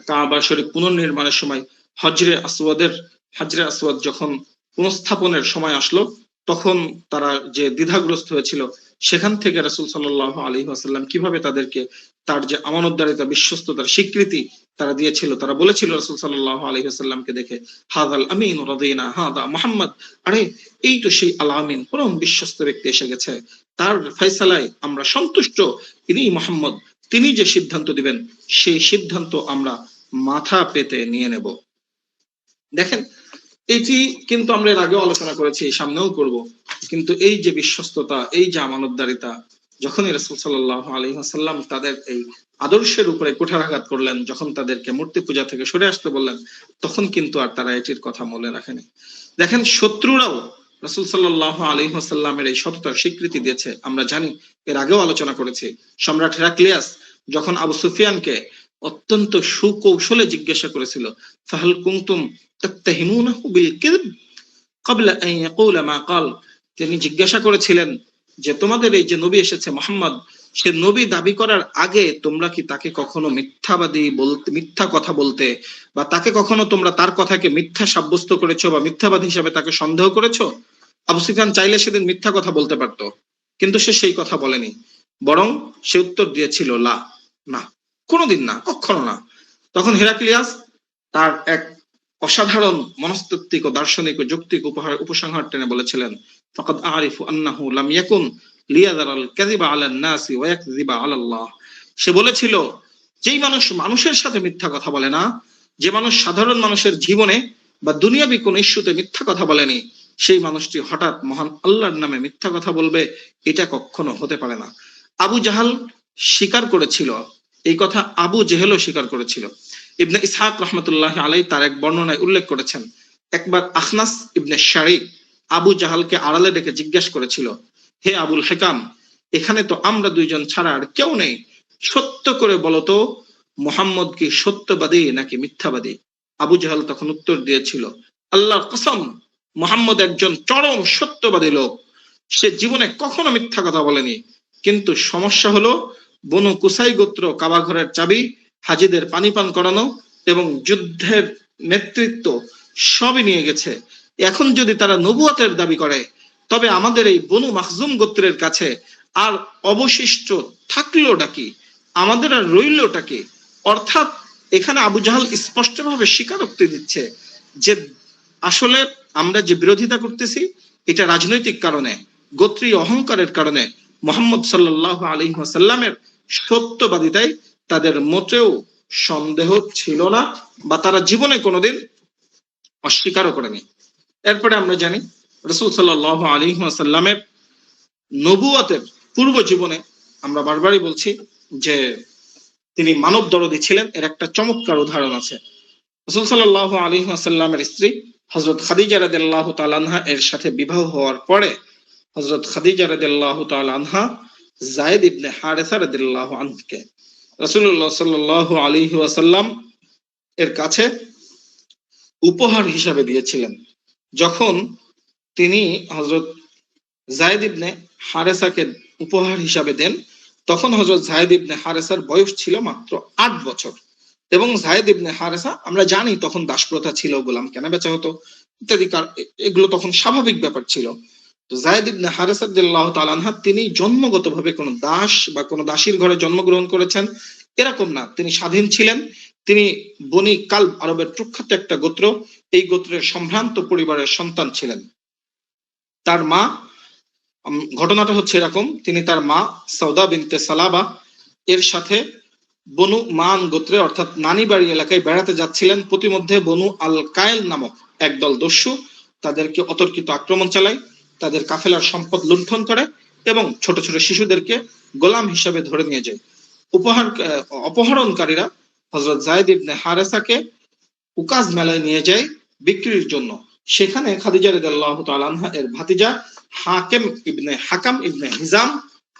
কাবা শরীফ পুনর্নির্মাণের সময় হজরে আসওয়াদ যখন পুনঃস্থাপনের সময় আসলো, তখন তারা যে দ্বিধাগ্রস্ত হয়েছিল, সেখান থেকে রাসূল সাল্লাল্লাহু আলাইহি ওয়াসাল্লাম কিভাবে তাদেরকে তার যে আমানতদারিতা, বিশ্বস্ততার স্বীকৃতি তারা দিয়েছিল। তারা বলেছিল রাসূল সাল্লাল্লাহু আলাইহি ওয়াসাল্লামকে দেখে, হাযাল আমিন রাদিনা হাদা মুহাম্মদ, আরে এই তো সেই আল আমিন, পরম বিশ্বস্ত ব্যক্তি এসে গেছে, তার ফয়সালায় আমরা সন্তুষ্ট, ইনি মুহাম্মদ, তিনি যে সিদ্ধান্ত দিবেন সেই সিদ্ধান্ত আমরা মাথা পেতে নিয়ে নেব। দেখেন, এটি কিন্তু আমরা এর আগেও আলোচনা করেছি, সামনেও করব, কিন্তু এই যে বিশ্বস্ততা, এই যে আমানতদারিতা, যখনই রাসূল সাল্লাল্লাহু আলাইহি ওয়াসাল্লাম তাদের এই আদর্শের উপরে কুঠারাঘাত করলেন, যখন তাদেরকে মূর্তি পূজা থেকে সরে আসতে বললেন, তখন কিন্তু আর তারা এটির কথা মনে রাখেনি। দেখেন, শত্রুরাও রাসূল সাল্লাল্লাহু আলাইহি ওয়াসাল্লামের এই সততার স্বীকৃতি দিয়েছে। আমরা জানি, এর আগেও আলোচনা করেছি, সম্রাট হেরাক্লিয়াস যখন আবু সুফিয়ানকে অত্যন্ত সুকৌশলে জিজ্ঞাসা করেছিল, ফাহাল কুনতুম তাত্তাহিমুনাহু বিল কিযব ক্বাবলা আন ইয়াকুলা মা ক্বাল, তিনি জিজ্ঞাসা করেছিলেন যে তোমাদের এই যে নবী এসেছে মোহাম্মদ, সে নবী দাবি করার আগে তোমরা কি তাকে কখনো মিথ্যাবাদী বলতে, মিথ্যা কথা বলতে, বা তাকে কখনো তোমরা তার কথাকে মিথ্যা সাব্যস্ত করেছো বা মিথ্যাবাদী হিসাবে তাকে সন্দেহ করেছো? আবু সুফিয়ান চাইলে সেদিন মিথ্যা কথা বলতে পারতো, কিন্তু সে সেই কথা বলেনি, বরং সে উত্তর দিয়েছিল লা, না, কোনোদিন না, কখনো না। তখন হেরাক্লিয়াস তার এক অসাধারণ মনস্তাত্ত্বিক ও দার্শনিক ও যৌক্তিক উপসংহার টেনে বলেছিলেন, ফাকাদ আরিফু আন্নাহু লাম ইয়াকুন লিয়াযারাল কাযিবা আলান নাসি ওয়া ইয়াকযিবা আলাল্লাহ। সে বলেছিল, যেই মানুষ মানুষের সাথে মিথ্যা কথা বলে না, যে মানুষ সাধারণ মানুষের জীবনে বা দুনিয়াবি কোন ইস্যুতে মিথ্যা কথা বলেনি, সেই মানুষটি হঠাৎ মহান আল্লাহর নামে মিথ্যা কথা বলবে, এটা কখনো হতে পারে না। আবু জাহাল স্বীকার করেছিল এই কথা, আবু জেহেলও স্বীকার করেছিল। ইবনে ইসহাক রহমতুল্লাহ আলাই তার এক বর্ণনায় উল্লেখ করেছেন, একবার আখনাস ইবনে শারিক আবু জাহালকে আড়ালে ডেকে জিজ্ঞেস করেছিল, হে আবুল হেকাম, এখানে তো আমরা দুইজন ছাড়া আর কেউ নেই, সত্য করে বলতো মোহাম্মদ কি সত্যবাদী নাকি মিথ্যাবাদী? আবু জাহাল তখন উত্তর দিয়েছিল, আল্লাহর কসম, মোহাম্মদ একজন চরম সত্যবাদী লোক, সে জীবনে কখনো মিথ্যা কথা বলেনি। কিন্তু সমস্যা হলো, বনু কুসাই গোত্র কাবা ঘরের চাবি, হাজিদের পানি পান করানো এবং যুদ্ধের নেতৃত্ব সবই নিয়ে গেছে। এখন যদি তারা নবুয়তের দাবি করে, তবে আমাদের এই বনু মাখজুম গোত্রের কাছে আর অবশিষ্ট থাকলোটা কি, আমাদের আর রইলটা কি? অর্থাৎ এখানে আবু জাহাল স্পষ্টভাবে স্বীকারোক্তি দিচ্ছে যে আসলে আমরা যে বিরোধিতা করতেছি, এটা রাজনৈতিক কারণে, গোত্রীয় অহংকারের কারণে। মুহাম্মদ সাল্লাল্লাহু আলাইহি ওয়াসাল্লামের সত্যবাদিতায় তাদের মোটেও সন্দেহ ছিল না, বা তারা জীবনে কোনোদিন অস্বীকারও করেনি। এরপরে আমরা জানি রাসূল সাল্লাল্লাহু আলাইহি ওয়াসাল্লামের নবুয়তের পূর্ব জীবনে, আমরা বারবারই বলছি যে তিনি মানব দরদী ছিলেন, এর একটা চমৎকার উদাহরণ আছে। রাসূল সাল্লাল্লাহু আলাইহি ওয়াসাল্লামের স্ত্রী হযরত খাদিজা রাদিয়াল্লাহু তাআলা আনহা এর সাথে বিবাহ হওয়ার পরে হযরত খাদিজা রাদিয়াল্লাহু তাআলা আনহা যায়েদ ইবনে হারেসা রাদিয়াল্লাহু আনহুকে রাসূলুল্লাহ সাল্লাল্লাহু আলাইহি ওয়াসাল্লাম এর কাছে উপহার হিসাবে দিয়েছিলেন। যখন তিনি হযরত যায়েদ ইবনে হারেসাকে উপহার হিসাবে দেন, তখন হযরত যায়েদ ইবনে হারেসার বয়স ছিল মাত্র 8 বছর। এবং যায়েদ ইবনে হারেসা, আমরা জানি তখন দাসপ্রথা ছিল, গোলাম কেনা বেচা হতো ইত্যাদি, এগুলো তখন স্বাভাবিক ব্যাপার ছিল। তো যায়েদ ইবনে হারেসা রাদিয়াল্লাহু তাআলা আনহা তিনি জন্মগতভাবে কোনো দাস বা কোনো দাসীর ঘরে জন্মগ্রহণ করেছেন এরকম না, তিনি স্বাধীন ছিলেন। তিনি বনি কালব, আরবের প্রখ্যাত একটা গোত্র, এই গোত্রের সম্ভ্রান্ত পরিবারের সন্তান ছিলেন। তার মা, ঘটনাটা হচ্ছে এরকম, তিনি তার মা সৌদা বিনতে সালাবা এর সাথে বনু মান গোত্রে অর্থাৎ নানি বাড়ি এলাকায় বেড়াতে যাচ্ছিলেন। প্রতিমধ্যে বনু আল কায়েল নামক একদল দস্যু তাদেরকে অতর্কিত আক্রমণ চালায়, তাদের কাফেলার সম্পদ লুণ্ঠন করে এবং ছোট ছোট শিশুদেরকে গোলাম হিসেবে ধরে নিয়ে যায়। অপহরণকারীরা হযরত যায়েদ ইবনে হারেসাকে উকাজ মেলায় নিয়ে যায় বিক্রির জন্য। সেখানে খাদিজা রাদিয়াল্লাহু তাআলা আনহা এর ভাতিজা হাকাম ইবনে হিজাম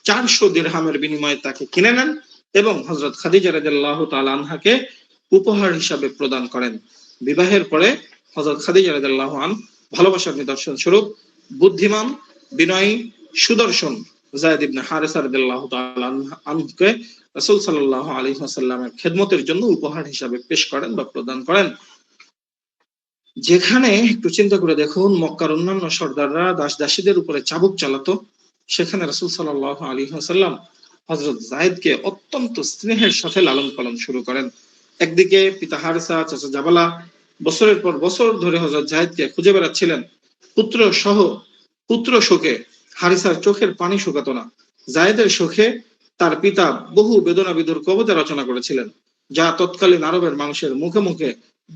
400 দিরহামের বিনিময়ে তাকে কিনে নেন এবং হযরত খাদিজা রাদিয়াল্লাহু তাআলা আনহাকে উপহার হিসাবে প্রদান করেন। বিবাহের পরে হযরত খাদিজা রাদিয়াল্লাহু আনহা ভালোবাসার নিদর্শন স্বরূপ বুদ্ধিমান, বিনয়ী, সুদর্শন যায়েদ ইবনে হারেসা রাদিয়াল্লাহু তাআলা আনহুকে রাসূল সাল্লাল্লাহু আলাইহি ওয়াসাল্লামের খেদমতের জন্য উপহার হিসাবে পেশ করেন বা প্রদান করেন। যেখানে একটু চিন্তা করে দেখুন, মক্কার অন্যান্য সর্দাররা দাস দাসীদের উপরে চাবুক চালাতো, সেখানে রাসূল সাল্লাল্লাহু আলাইহি ওয়াসাল্লাম হযরত যায়েদকে অত্যন্ত স্নেহের সাথে লালন পালন শুরু করেন। একদিকে পিতা হারেসা, চাচা জাবালা বছরের পর বছর ধরে হযরত যায়েদকে খুঁজে বেড়াচ্ছিলেন। পুত্র শোকে হারিসার চোখের পানি শুকাতো না। যায়েদের শোকে তার পিতা বহু বেদনা বিধুর কবিতা রচনা করেছিলেন, যা তৎকালীন আরবের মানুষের মুখে মুখে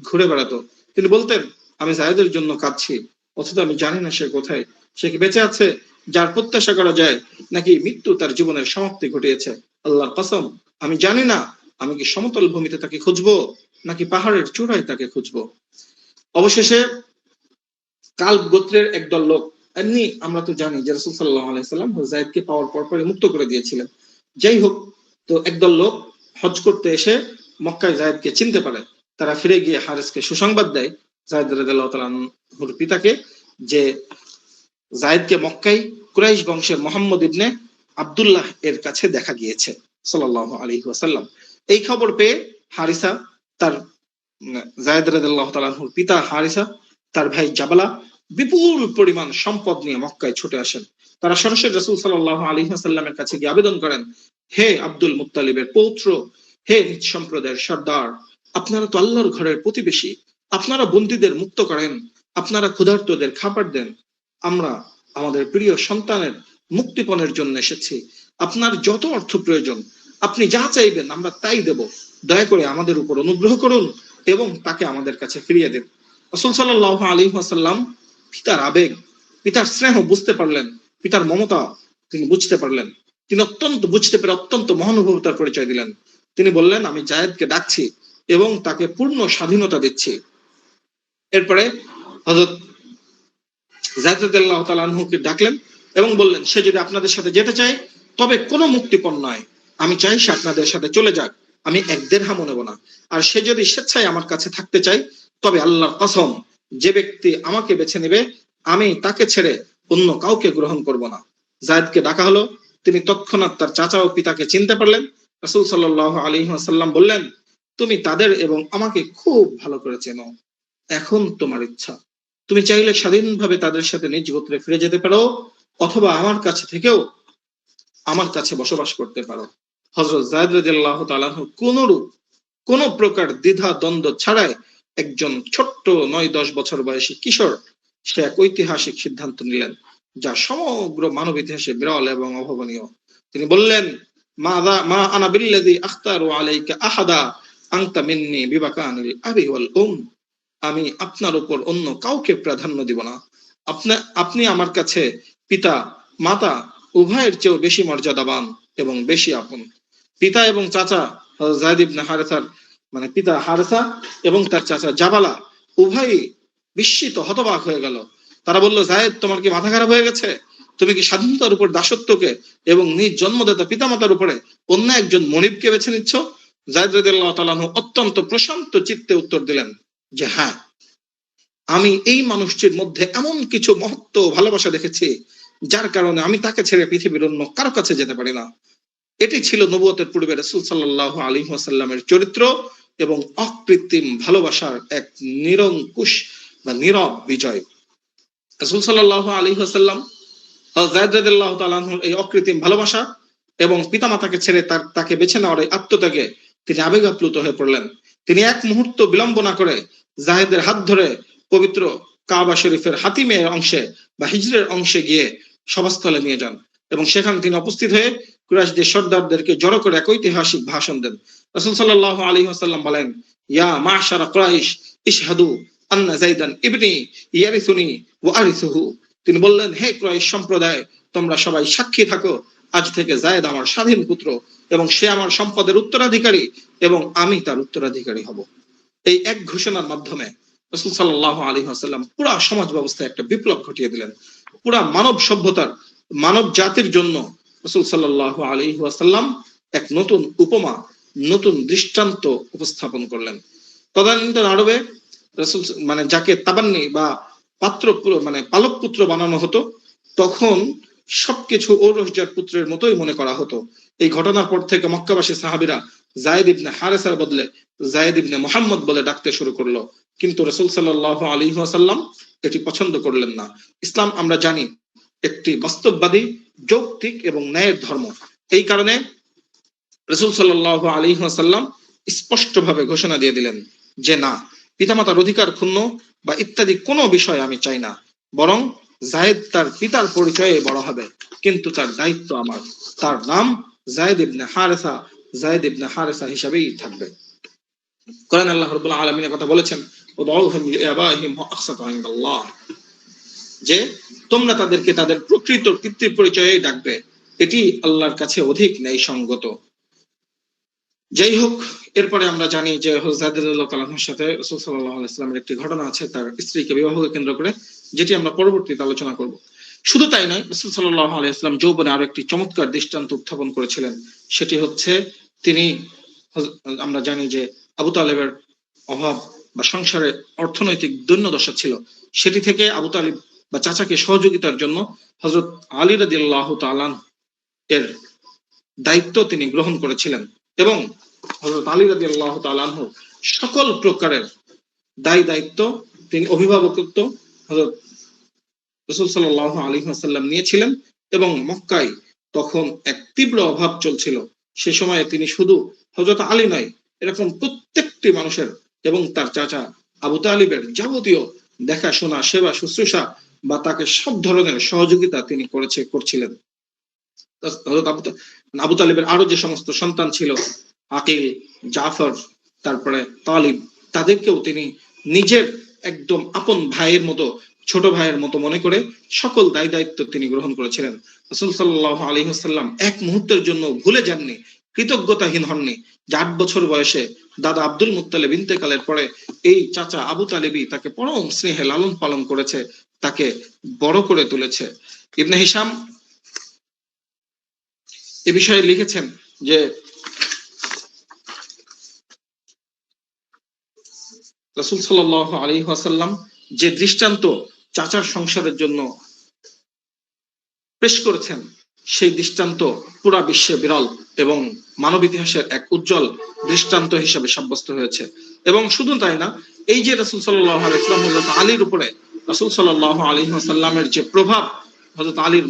ঘুরে বেড়াতো। তিনি বলতেন, আমি যায়েদের জন্য কাঁদছি, অথচ আমি জানি না সে কোথায়, সে কি বেঁচে আছে যার প্রত্যাশা করা যায়, নাকি মৃত্যু তার জীবনের সমাপ্তি ঘটিয়েছে। আল্লাহর কসম, আমি জানি না আমি কি সমতল ভূমিতে তাকে খুঁজবো নাকি পাহাড়ের চূড়ায় তাকে খুঁজবো। অবশেষে কালব গোত্রের একদল লোক, এমনি আমরা তো জানি যে রাসূল সাল্লাল্লাহু আলাইহি সাল্লাম যায়েদকে পাওয়ার পরে মুক্ত করে দিয়েছিলেন। যাই হোক, তো একদল লোক হজ করতে এসে মক্কায় যায়েদকে চিনতে পারে। তারা ফিরে গিয়ে হারেসকে সুসংবাদ দেয়, যায়েদ রাদিয়াল্লাহু তাআলা আনহুর পিতাকে, যে যায়েদকে মক্কায় কুরাইশ বংশের মোহাম্মদ ইবনে আব্দুল্লাহ এর কাছে দেখা গিয়েছে সাল্লাল্লাহু আলাইহি ওয়াসাল্লাম। এই খবর পেয়ে হারিসা, তার যায়েদ রাদিয়াল্লাহু তাআলা আনহুর পিতা হারিসা, তার ভাই জাবালা বিপুল পরিমাণ সম্পদ নিয়ে মক্কায় ছুটে আসেন। তারা সরাসরি রাসূল সাল্লাল্লাহু আলাইহি ওয়াসাল্লামের কাছে গিয়ে আবেদন করেন, হে আব্দুল মুত্তালিবের পৌত্র, হে নিজ সম্প্রদায়ের সর্দার, আপনারা তো আল্লাহর ঘরের প্রতিবেশী, আপনারা বন্দীদের মুক্ত করেন, আপনারা ক্ষুধার্তদের খাবার দেন, আমরা আমাদের প্রিয় সন্তানের মুক্তিপণের জন্য এসেছি, আপনার যত অর্থ প্রয়োজন আপনি যা চাইবেন আমরা তাই দেব, দয়া করে আমাদের উপর অনুগ্রহ করুন এবং তাকে আমাদের কাছে ফিরিয়ে দিন। রাসূল সাল্লাল্লাহু আলাইহি ওয়াসাল্লাম পিতার আবেগ, পিতার স্নেহ বুঝতে পারলেন, পিতার মমতা তিনি বুঝতে পারলেন। তিনি বুঝতে পেরে অত্যন্ত মহানুভবতার পরিচয় দিলেন। তিনি বললেন, আমি জায়েদকে ডাকছি এবং তাকে পূর্ণ স্বাধীনতা দিচ্ছি। এরপরে হযরত যায়েদ রাদিয়াল্লাহু তাআলা আনহুকে ডাকলেন এবং বললেন, সে যদি আপনাদের সাথে যেতে চায় তবে কোনো মুক্তিপণ নয়, আমি চাই সে আপনাদের সাথে চলে যাক, আমি এক দিরহামও নেব না। আর সে যদি স্বেচ্ছায় আমার কাছে থাকতে চায় তবে আল্লাহর কসম, যে ব্যক্তি আমাকে বেছে নেবে আমি তাকে ছেড়ে অন্য কাউকে গ্রহণ করব না। যায়েদকে ডাকা হলো। তিনি তৎক্ষণাৎ তার চাচা ও পিতাকে চিনতে পারলেন। রাসূল সাল্লাল্লাহু আলাইহি ওয়াসাল্লাম বললেন, তুমি তাদের এবং আমাকে খুব ভালো করে চেনো, এখন তোমার ইচ্ছা, তুমি চাইলে স্বাধীনভাবে তাদের সাথে নিজ গোত্রে ফিরে যেতে পারো অথবা আমার কাছে থেকেও আমার কাছে বসবাস করতে পারো। হযরত যায়েদ রাদিয়াল্লাহু তাআলা কোন প্রকার দ্বিধা দ্বন্দ্ব ছাড়াই, একজন ছোট্ট ৯-১০ বছর বয়সী কিশোর, সে এক ঐতিহাসিক সিদ্ধান্ত নিলেন যা সমগ্র মানব ইতিহাসে বিরল এবং অভাবনীয়। তিনি বললেন, মা আনা বিল্লাযী আখতারু আলাইকা আহাদা আনতা মিন্নী বিবাকানিল আবি ওয়াল আমি আপনার উপর অন্য কাউকে প্রাধান্য দিব না। আপনি আমার কাছে পিতা মাতা উভয়ের চেয়েও বেশি মর্যাদাবান এবং বেশি আপন। পিতা এবং চাচা যায়েদ ইবনে হারেসার পিতা হারেসা এবং তার চাচা জাবালা উভয়ই বিস্মিত হতবাক হয়ে গেল। তারা বলল, যায়েদ, তোমার কি মাথা খারাপ হয়ে গেছে? তুমি কি স্বাধীনতার উপর দাসত্বকে এবং নিজ জন্মদাতা পিতামাতার উপরে অন্য একজন মনিবকে বেছে নিচ্ছ? যায়েদ রাদিয়াল্লাহু তাআলা আনহু অত্যন্ত প্রশান্ত চিত্তে উত্তর দিলেন যে, হ্যাঁ, আমি এই মানুষটির মধ্যে এমন কিছু মহত্ব ভালোবাসা দেখেছি যার কারণে আমি তাকে ছেড়ে পৃথিবীর অন্য কারো কাছে যেতে পারি না। এটি ছিল নবুয়তের পূর্বে রাসূল সাল্লাল্লাহু আলাইহি ওয়াসাল্লামের চরিত্র এবং অকৃত্রিম ভালোবাসার এক নিরঙ্কুশ বা নীরব বিজয়। রাসূল সাল্লাল্লাহু আলাইহি ওয়াসাল্লাম যায়েদ রাদিয়াল্লাহু তাআলা আনহুর এই অকৃত্রিম ভালোবাসা এবং পিতামাতাকে ছেড়ে তাকে বেছে নেওয়ার এই আত্মত্যাগে তিনি আবেগাপ্লুত হয়ে পড়লেন। তিনি এক মুহূর্ত বিলম্ব না করে যায়েদের হাত ধরে পবিত্র কাবা শরীফের হাতিমের অংশে বা হিজরের অংশে গিয়ে সভাস্থলে নিয়ে যান এবং সেখানে তিনি উপস্থিত হয়ে কুরাইশদের সর্দারদেরকে জড়ো করে এক ঐতিহাসিক ভাষণ দেন। রাসূল সাল্লাল্লাহু আলাইহি ওয়াসাল্লাম বলেন, ইয়া মা'শারা কুরাইশ ইশহাদু আন্না যায়দান ইবনি ইয়ারিসুনি ওয়া আরিসুহু। তিনি বললেন, হে কুরাইশ সম্প্রদায়, তোমরা সবাই সাক্ষী থাকো, আজ থেকে যায়েদ আমার স্বাধীন পুত্র এবং সে আমার সম্পদের উত্তরাধিকারী এবং আমি তার উত্তরাধিকারী হব। এই এক ঘোষণার মাধ্যমে রাসূল সাল্লাল্লাহু আলাইহি ওয়াসাল্লাম পুরো সমাজ ব্যবস্থায় একটা বিপ্লব ঘটিয়ে দিলেন। পুরো মানব সভ্যতার, মানব জাতির জন্য রাসূল সাল্লাল্লাহু আলাইহি ওয়াসাল্লাম এক নতুন উপমা, নতুন দৃষ্টান্ত উপস্থাপন করলেন। তদানীন্তন আরবে রাসূল যাকে তাবান্নি বা পাত্র পালক পুত্র বানানো হতো, তখন সবকিছু ঔরসজার পুত্রের মতোই মনে করা হতো। এই ঘটনার পর থেকে মক্কাবাসী সাহাবীরা যায়েদ ইবনে হারেসার বদলে যায়েদ ইবনে মুহাম্মদ বলে ডাকতে শুরু করলো। কিন্তু রাসূল সাল্লাল্লাহু আলাইহি ওয়াসাল্লাম এটি পছন্দ করলেন না। ইসলাম, আমরা জানি, একটি বাস্তববাদী, যৌক্তিক এবং ন্যায়ের ধর্ম। এই কারণে রাসূল সাল্লাল্লাহু আলাইহি ওয়াসাল্লাম স্পষ্টভাবে ঘোষণা দিয়ে দিলেন যে, না, পিতামাতার অধিকার ক্ষুণ্ণ বা ইত্যাদি কোনো বিষয় আমি চাই না, বরং যায়েদ তার পিতার পরিচয়ে বড় হবে, কিন্তু তার দায়িত্ব আমার। তার নাম যায়েদ ইবনে হারেসা, যায়েদ ইবনে হারেসা হিসাবেই থাকবে। কোরআন আল্লাহ রাব্বুল আলামিনের কথা বলেছেন, উদউহুম লিআবাইহিম হুয়া আকসাতু ইনদাল্লাহ, যে তোমরা তাদেরকে তাদের প্রকৃত পিতৃ পরিচয়ে ডাকবে, এটি আল্লাহর কাছে অধিক ন্যায়সঙ্গত। যাই হোক, এরপরে আমরা জানি যে হযরত যায়েদ রাদিয়াল্লাহু তাআলা আনহুর সাথে রাসূল সাল্লাল্লাহু আলাইহি ওয়াসাল্লামের একটি ঘটনা আছে তার স্ত্রীকে বিবাহকে কেন্দ্র করে, যেটি আমরা পরবর্তীতে আলোচনা করব। শুধু তাই নয়, রাসূল সাল্লাল্লাহু আলাইহি ওয়াসাল্লাম যৌবনে আরো একটি চমৎকার দৃষ্টান্ত উত্থাপন করেছিলেন। সেটি হচ্ছে, আমরা জানি যে আবু তালেবের অভাব বা সংসারে অর্থনৈতিক দৈন্যদশা ছিল, সেটি থেকে আবু তালিব বা চাচাকে সহযোগিতার জন্য হযরত আলী রাদিয়াল্লাহু তাআলা এর দায়িত্ব তিনি গ্রহণ করেছিলেন এবং হযরত আলী রাদিয়াল্লাহু তাআলা সকল প্রকারের দায়িত্ব তিনি অভিভাবকত্ব হযরত রাসূল সাল্লাল্লাহু আলাইহি ওয়াসাল্লাম নিয়েছিলেন এবং মক্কায় তখন এক তীব্র অভাব চলছিল। সে সময়ে তিনি শুধু হযরত আলী নয়, এরকম প্রত্যেকটি মানুষের এবং তার চাচা আবু তালিবের যাবতীয় দেখাশোনা, সেবা শুশ্রূষা বা তাকে সব ধরনের সহযোগিতা তিনি করছিলেন। হযরত আবু তালিবের আরো যে সমস্ত সন্তান ছিল, আকিল, জাফর, তারপরে তালিব, তাদেরকেও তিনি নিজের একদম আপন ভাইয়ের মতো, ছোট ভাইয়ের মতো মনে করে সকল দায়িত্ব তিনি গ্রহণ করেছিলেন। রাসূল সাল্লাল্লাহু আলাইহি ওয়াসাল্লাম এক মুহূর্তের জন্য ভুলে যাননি, কৃতজ্ঞতাহীন হননি যে 8 বছর বয়সে দাদা আব্দুল মুত্তালিব ইন্তেকালের পরে এই চাচা আবু তালিবই তাকে পরম স্নেহে লালন পালন করেছে, তাকে বড় করে তুলেছে। ইবনে হিশাম এ বিষয়ে লিখেছেন যে রাসূল সাল্লাল্লাহু আলাইহি ওয়াসাল্লাম যে দৃষ্টান্ত চাচার সংসারের জন্য পেশ করেছেন, সেই দৃষ্টান্ত পুরা বিশ্বে বিরল এবং মানব ইতিহাসের এক উজ্জ্বল দৃষ্টান্ত হিসেবে সাব্যস্ত হয়েছে। এবং শুধু তাই না, এই যে রাসূল সাল্লাল্লাহু আলাইহি ওয়াসাল্লাম হযরত আলীর উপরে রাসূল সাল্লাল্লাহু আলাইহি ওয়াসাল্লামের যে প্রভাব হযরত আলীর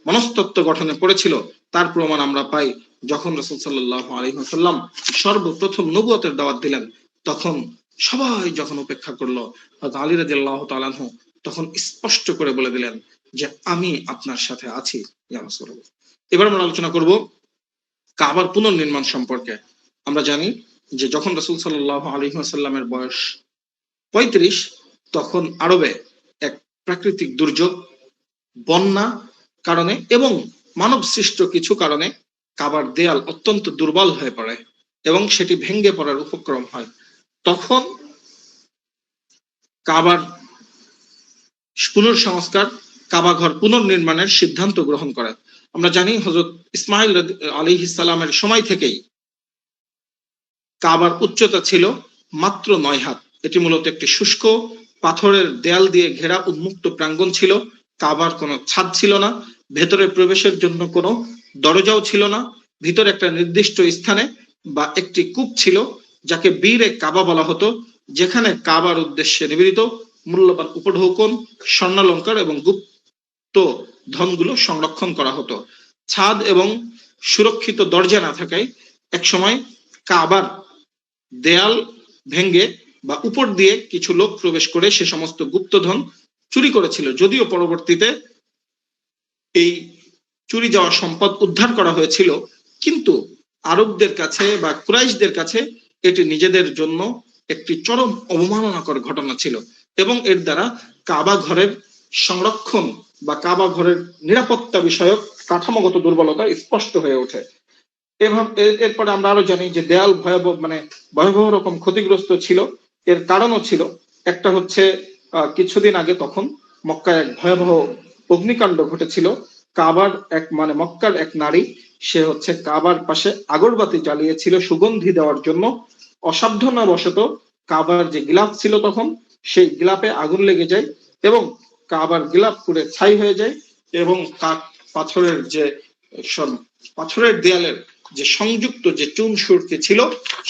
মনস্তত্ত্ব গঠনে পড়েছিল, তার প্রমাণ আমরা পাই যখন রাসূল সাল্লাল্লাহু আলাইহি ওয়াসাল্লাম সর্বপ্রথম নবুয়তের দাওয়াত দিলেন। তখন সবাই যখন উপেক্ষা করলো, হযরত আলী রাদিয়াল্লাহু তাআলা আনহু তখন স্পষ্ট করে বলে দিলেন যে আমি আপনার সাথে আছি ইয়া রাসূলুল্লাহ। এবার আমরা আলোচনা করব কাবার পুনর্নির্মাণ সম্পর্কে। আমরা জানি যে যখন রাসূল সাল্লাল্লাহু আলাইহি ওয়াসাল্লামের বয়স 35, তখন আরবে এক প্রাকৃতিক দুর্যোগ, বন্যা কারণে এবং মানব সৃষ্ট কিছু কারণে কাবার দেয়াল অত্যন্ত দুর্বল হয়ে পড়ে এবং সেটি ভেঙে পড়ার উপক্রম হয়। তখন কাবার পুনর্সংস্কার, কাবা ঘর পুনর্নির্মাণের সিদ্ধান্ত গ্রহণ করে। আমরা জানি হযরত ইসমাঈল আলাইহিস সালামের সময় থেকেই কাবার উচ্চতা ছিল মাত্র 9 হাত। এটি মূলত একটি শুষ্ক পাথরের দেয়াল দিয়ে ঘেরা উন্মুক্ত প্রাঙ্গণ ছিল। কাবার কোনো ছাদ ছিল না, ভেতরে প্রবেশের জন্য কোনো দরজাও ছিল না। ভিতরে একটা নির্দিষ্ট স্থানে বা একটি কূপ ছিল, যাকে বীরে কাবা বলা হতো, যেখানে কাবার উদ্দেশ্যে নিবেদিত মূল্যবান উপঢৌকন, স্বর্ণালঙ্কার এবং গুপ্ত ধনগুলো সংরক্ষণ করা হতো। ছাদ এবং সুরক্ষিত দরজা না থাকায় একসময় কাবার দেয়াল ভেঙে বা উপর দিয়ে কিছু লোক প্রবেশ করে সে সমস্ত গুপ্তধন চুরি করেছিল। যদিও পরবর্তীতে এই চুরি যাওয়া সম্পদ উদ্ধার করা হয়েছিল, কিন্তু আরবদের কাছে বা কুরাইশদের কাছে এটি নিজেদের জন্য একটি চরম অবমাননাকর ঘটনা ছিল এবং এর দ্বারা কাবা ঘরের সংরক্ষণ বা কাবা ঘরের নিরাপত্তা বিষয়ক কাঠামোগত দুর্বলতা স্পষ্ট হয়ে ওঠে। এরপরে আমরা আরো জানি যে দেয়াল ভয়াবহ রকম ক্ষতিগ্রস্ত ছিল। এর কারণও ছিল, একটা হচ্ছে কিছুদিন আগে তখন মক্কায় এক ভয়াবহ অগ্নিকাণ্ড ঘটেছিল। কাবার মক্কার এক নারী, সে হচ্ছে কাবার পাশে আগরবাতি জ্বালিয়েছিল সুগন্ধি দেওয়ার জন্য। অসাবধানবশত কাবার যে গিলাফ ছিল তখন, সেই গিলাফে আগুন লেগে যায় এবং কাবার গিলাফ পুড়ে ছাই হয়ে যায় এবং পাথরের দেয়ালের যে সংযুক্ত যে চুন সুরকি ছিল,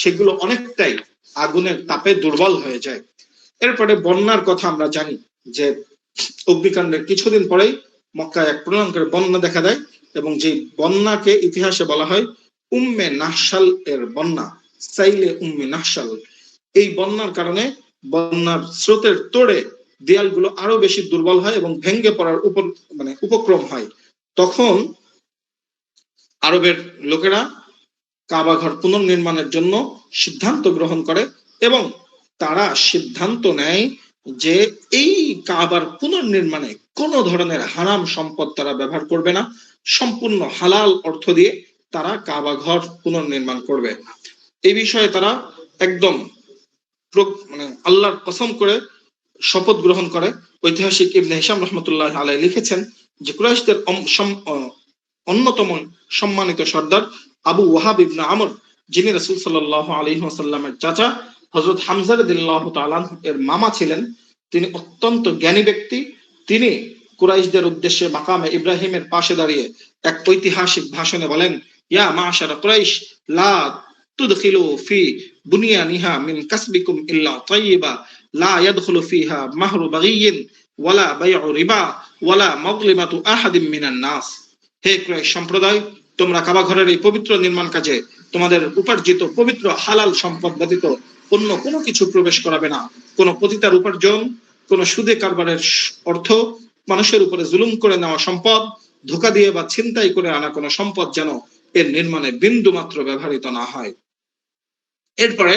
সেগুলো অনেকটাই আগুনের তাপে দুর্বল হয়ে যায়। এরপরে বন্যার কথা আমরা জানি যে অগ্নিকাণ্ডের কিছুদিন পরেই মক্কায় এক প্রলয়ঙ্কর বন্যা দেখা দেয় এবং যে বন্যাকে ইতিহাসে বলা হয় উম্মে নাহশাল এর বন্যা, সাইলে উম্মে নাহশাল। এই বন্যার কারণে বন্যার স্রোতের তোড়ে দেয়ালগুলো আরো বেশি দুর্বল হয় এবং ভেঙে পড়ার উপক্রম হয়। তখন আরবের লোকেরা কাবা ঘর পুনর্নির্মাণের জন্য সিদ্ধান্ত গ্রহণ করে এবং তারা সিদ্ধান্ত নেয় যে এই কাবার পুনর্নির্মাণে কোনো ধরনের হারাম সম্পদ তারা ব্যবহার করবে না, সম্পূর্ণ হালাল অর্থ দিয়ে তারা কাবা ঘর পুনর্নির্মাণ করবে। এই বিষয়ে তারা একদম আল্লাহর কসম করে শপথ গ্রহণ করে। ঐতিহাসিক ইবনে হিশাম রাহমাতুল্লাহ আলাইহি লিখেছেন যে কুরাইশদের অন্যতম সম্মানিত সর্দার আবু ওয়াহাব ইবনে আমর, যিনি রাসূল সাল্লাল্লাহু আলাইহি ওয়াসাল্লামের চাচা হযরত হামজা রাদিয়াল্লাহু তাআলা এর মামা ছিলেন, তিনি অত্যন্ত জ্ঞানী ব্যক্তি। তিনি কুরাইশদের উদ্দেশ্যে মাকামে ইব্রাহিমের পাশে দাঁড়িয়ে এক ঐতিহাসিক ভাষণে বলেন, ইয়া মাশারা কুরাইশ লা তুদখিলু ফি বুনিয়ানিহা মিন কাসবিকুম ইল্লা তাইয়্যিবা লা ইয়াদখুলু ফিহা মাহরু বাগিয়্যিন ওয়ালা বাইউ রিবা ওয়ালা মাযলিমাতু আহাদিম মিনান নাস। হে কুরাইশ সম্প্রদায়, তোমরা কাবা ঘরের এই পবিত্র নির্মাণ কাজে তোমাদের উপার্জিত পবিত্র হালাল সম্পদ ব্যতীত অন্য কোনো কিছু প্রবেশ করাবে না। কোনো পতিতার উপার্জন, কোনো সুদে কারবারের অর্থ, মানুষের উপরে জুলুম করে নেওয়া সম্পদ, ধোঁকা দিয়ে বা ছিনতাই করে আনা কোনো সম্পদ যেন এর নির্মাণে বিন্দু মাত্র ব্যবহৃত না হয়। এরপরে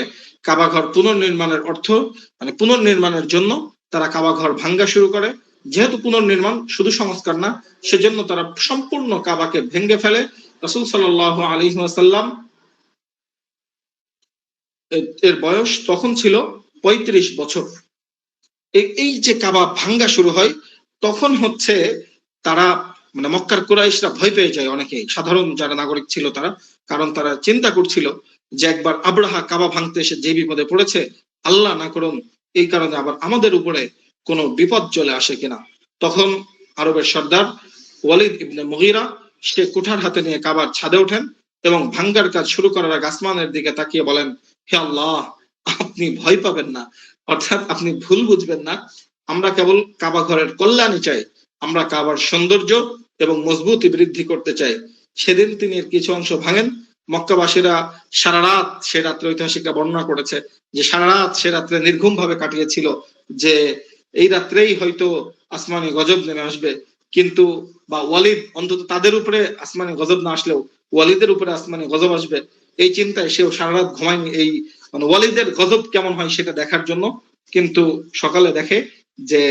কাবা ঘর পুনর্নির্মাণের অর্থ মানে পুনর্নির্মাণের জন্য তারা কাবা ঘর ভাঙ্গা শুরু করে। যেহেতু পুনর্নির্মাণ শুধু সংস্কার না, সেজন্য তারা সম্পূর্ণ কাবাকে ভেঙে ফেলে। রাসূল সাল্লাল্লাহু আলাইহি ওয়াসাল্লাম এর বয়স তখন ছিল ৩৫ বছর। এই যে কাবা ভাঙ্গা শুরু হয়, তখন হচ্ছে তারা মানে মক্কার কুরাইশরা ভয় পেয়ে যায়, অনেকেই সাধারণ যারা নাগরিক ছিল তারা, কারণ তারা চিন্তা করছিল যে একবার আব্রাহা কাবা ভাঙতে এসে যে বিপদে পড়েছে, আল্লাহ না করুন এই কারণে আবার আমাদের উপরে কোনো বিপদ চলে আসে কিনা। তখন আরবের সর্দার ওয়ালিদ ইবনে মুগীরা সে কুঠার হাতে নিয়ে কাবার ছাদে ওঠেন এবং ভাঙ্গার কাজ শুরু করার আগে আসমানের দিকে তাকিয়ে বলেন, হে আল্লাহ, আপনি ভয় পাবেন না, অর্থাৎ আপনি ভুল বুঝবেন না, আমরা কেবল কাবা ঘরের কল্যাণই চাই, আমরা কাবার সৌন্দর্য এবং মজবুতি বৃদ্ধি করতে চাই। সেদিন তিনি এর কিছু অংশ ভাঙেন। মক্কাবাসীরা সারা রাত, সে রাত্রে ঐতিহাসিকরা বর্ণনা করেছে যে সারা রাত সে রাত্রে নির্ঘুম ভাবে কাটিয়েছিল, যে এই রাত্রেই হয়তো আসমানি গজব নেমে আসবে, কিন্তু বা ওয়ালিদ অন্তত তাদের উপরে আসমানি গজব না আসলেও ওয়ালিদের উপরে আসমানি গজব আসবে, এই চিন্তায় সেও সারা রাত ঘুমায়নি, এই মানে ওয়ালিদের গজব কেমন হয় সেটা দেখার জন্য। কিন্তু সকালে দেখে যে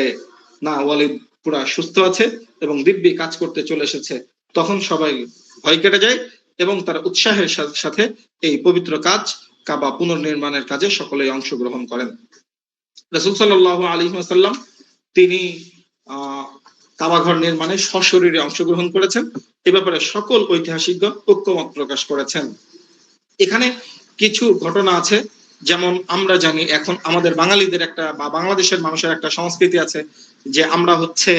না, ওয়ালিদ পুরা সুস্থ আছে এবং দিব্যি কাজ করতে চলে এসেছে। তখন সবাই ভয় কেটে যায় এবং তারা উৎসাহের সাথে এই পবিত্র কাজ কাবা পুনর্নির্মাণের কাজে সকলেই অংশগ্রহণ করেন। রাসূল সাল্লাল্লাহু আলাইহি ওয়াসাল্লাম তিনি কাবা ঘর নির্মাণে সশরীরে অংশগ্রহণ করেছেন। এ ব্যাপারে সকল ঐতিহাসিকগণ ঐক্যমত প্রকাশ করেছেন। এখানে কিছু ঘটনা আছে, যেমন আমরা জানি এখন আমাদের বাঙালিদের একটা বা বাংলাদেশের মানুষের একটা সংস্কৃতি আছে যে আমরা হচ্ছে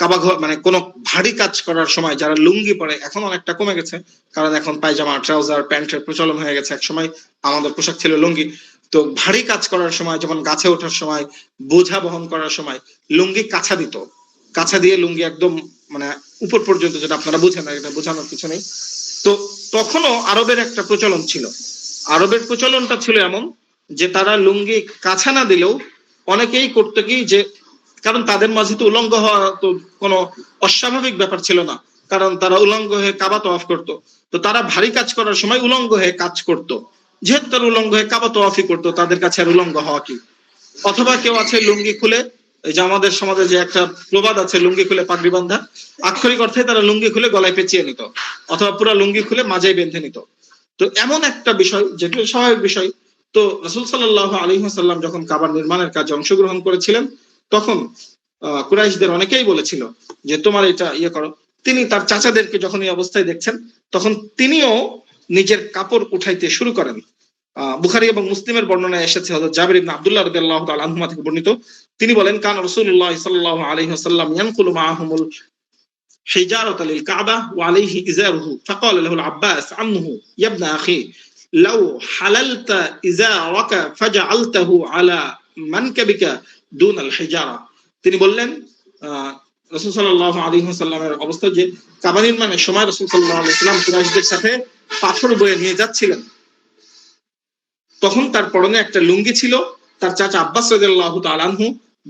কাবা ঘর মানে কোনো ভারী কাজ করার সময় যারা লুঙ্গি পরে, এখন অনেকটা কমে গেছে কারণ এখন পায়জামা, ট্রাউজার, প্যান্টের প্রচলন হয়ে গেছে। এক সময় আমাদের পোশাক ছিল লুঙ্গি। তো ভারী কাজ করার সময়, যেমন গাছে ওঠার সময়, বোঝা বহন করার সময় লুঙ্গি কাছা দিত, কাছা দিয়ে লুঙ্গি একদম মানে উপর পর্যন্ত, যেটা আপনারা বুঝেন না, এটা বোঝানোর কিছু নেই। তো তখনও আরবের একটা প্রচলন ছিল। আরবের প্রচলনটা ছিল এমন যে তারা লুঙ্গি কাছা না দিলেও অনেকেই করতো কি, যে কারণ তাদের মাঝে তো উলঙ্গ হওয়া তো কোনো অস্বাভাবিক ব্যাপার ছিল না, কারণ তারা উলঙ্গ হয়ে কাবা তওয়াফ করতো। তো তারা ভারী কাজ করার সময় উলঙ্গ হয়ে কাজ করতো, যেহেতু তারা উলঙ্গ হয়ে কাবা তওয়াফই করতো, তাদের কাছে আর উলঙ্গ হওয়া কি। অথবা কেউ আছে লুঙ্গি খুলে, এই যে আমাদের সমাজে যে একটা প্রবাদ আছে লুঙ্গি খুলে পাগড়ি বাঁধা, আক্ষরিক অর্থে তারা লুঙ্গি খুলে গলায় পেঁচিয়ে নিত, অথবা পুরা লুঙ্গি খুলে মাজায় বেঁধে নিত। তো এমন একটা বিষয় যেটা স্বাভাবিক বিষয়। তো রাসূল সাল্লাল্লাহু আলাইহি ওয়াসাল্লাম যখন কাবার নির্মাণের কাজে অংশগ্রহণ করেছিলেন, তখন কুরাইশদের অনেকেই বলেছিল যে তোমার এটা ইয়ে করো। তিনি তার চাচাদেরকে যখন এই অবস্থায় দেখছেন, তখন তিনিও নিজের কাপড় উঠাইতে শুরু করেন। বুখারী এবং মুসলিমের বর্ণনায় এসেছে, হযরত জাবির ইবনে আব্দুল্লাহ রাদিয়াল্লাহু তাআলা আনহুমা থেকে বর্ণিত, তিনি বলেন, কান রাসূলুল্লাহ সাল্লাল্লাহু আলাইহি ওয়াসাল্লাম ইয়ানকুলু মাআহুমুল হিজারাতা লিল কাবা ওয়া আলাইহি ইজারুহু ফাকালা লাহু আল-আব্বাস আম্মুহু ইয়া ইবনা আখি লাউ হালালতা ইজারাকা ফাজআলতাহু আলা মানকাবিকা দুন আল-হিজারা। তিনি বললেন রাসূল সাল্লাল্লাহু আলাইহি ওয়াসাল্লামের অবস্থা যে কাবা নির্মাণের সময় রাসূল সাল্লাল্লাহু আলাইহি ওয়াসাল্লাম কুরাইশদের সাথে পাথর বয়ে নিয়ে যাচ্ছিলেন। তখন তার পরনে একটা লুঙ্গি ছিল। তার চাচা আব্বাস রাদিয়াল্লাহু তাআলা আনহু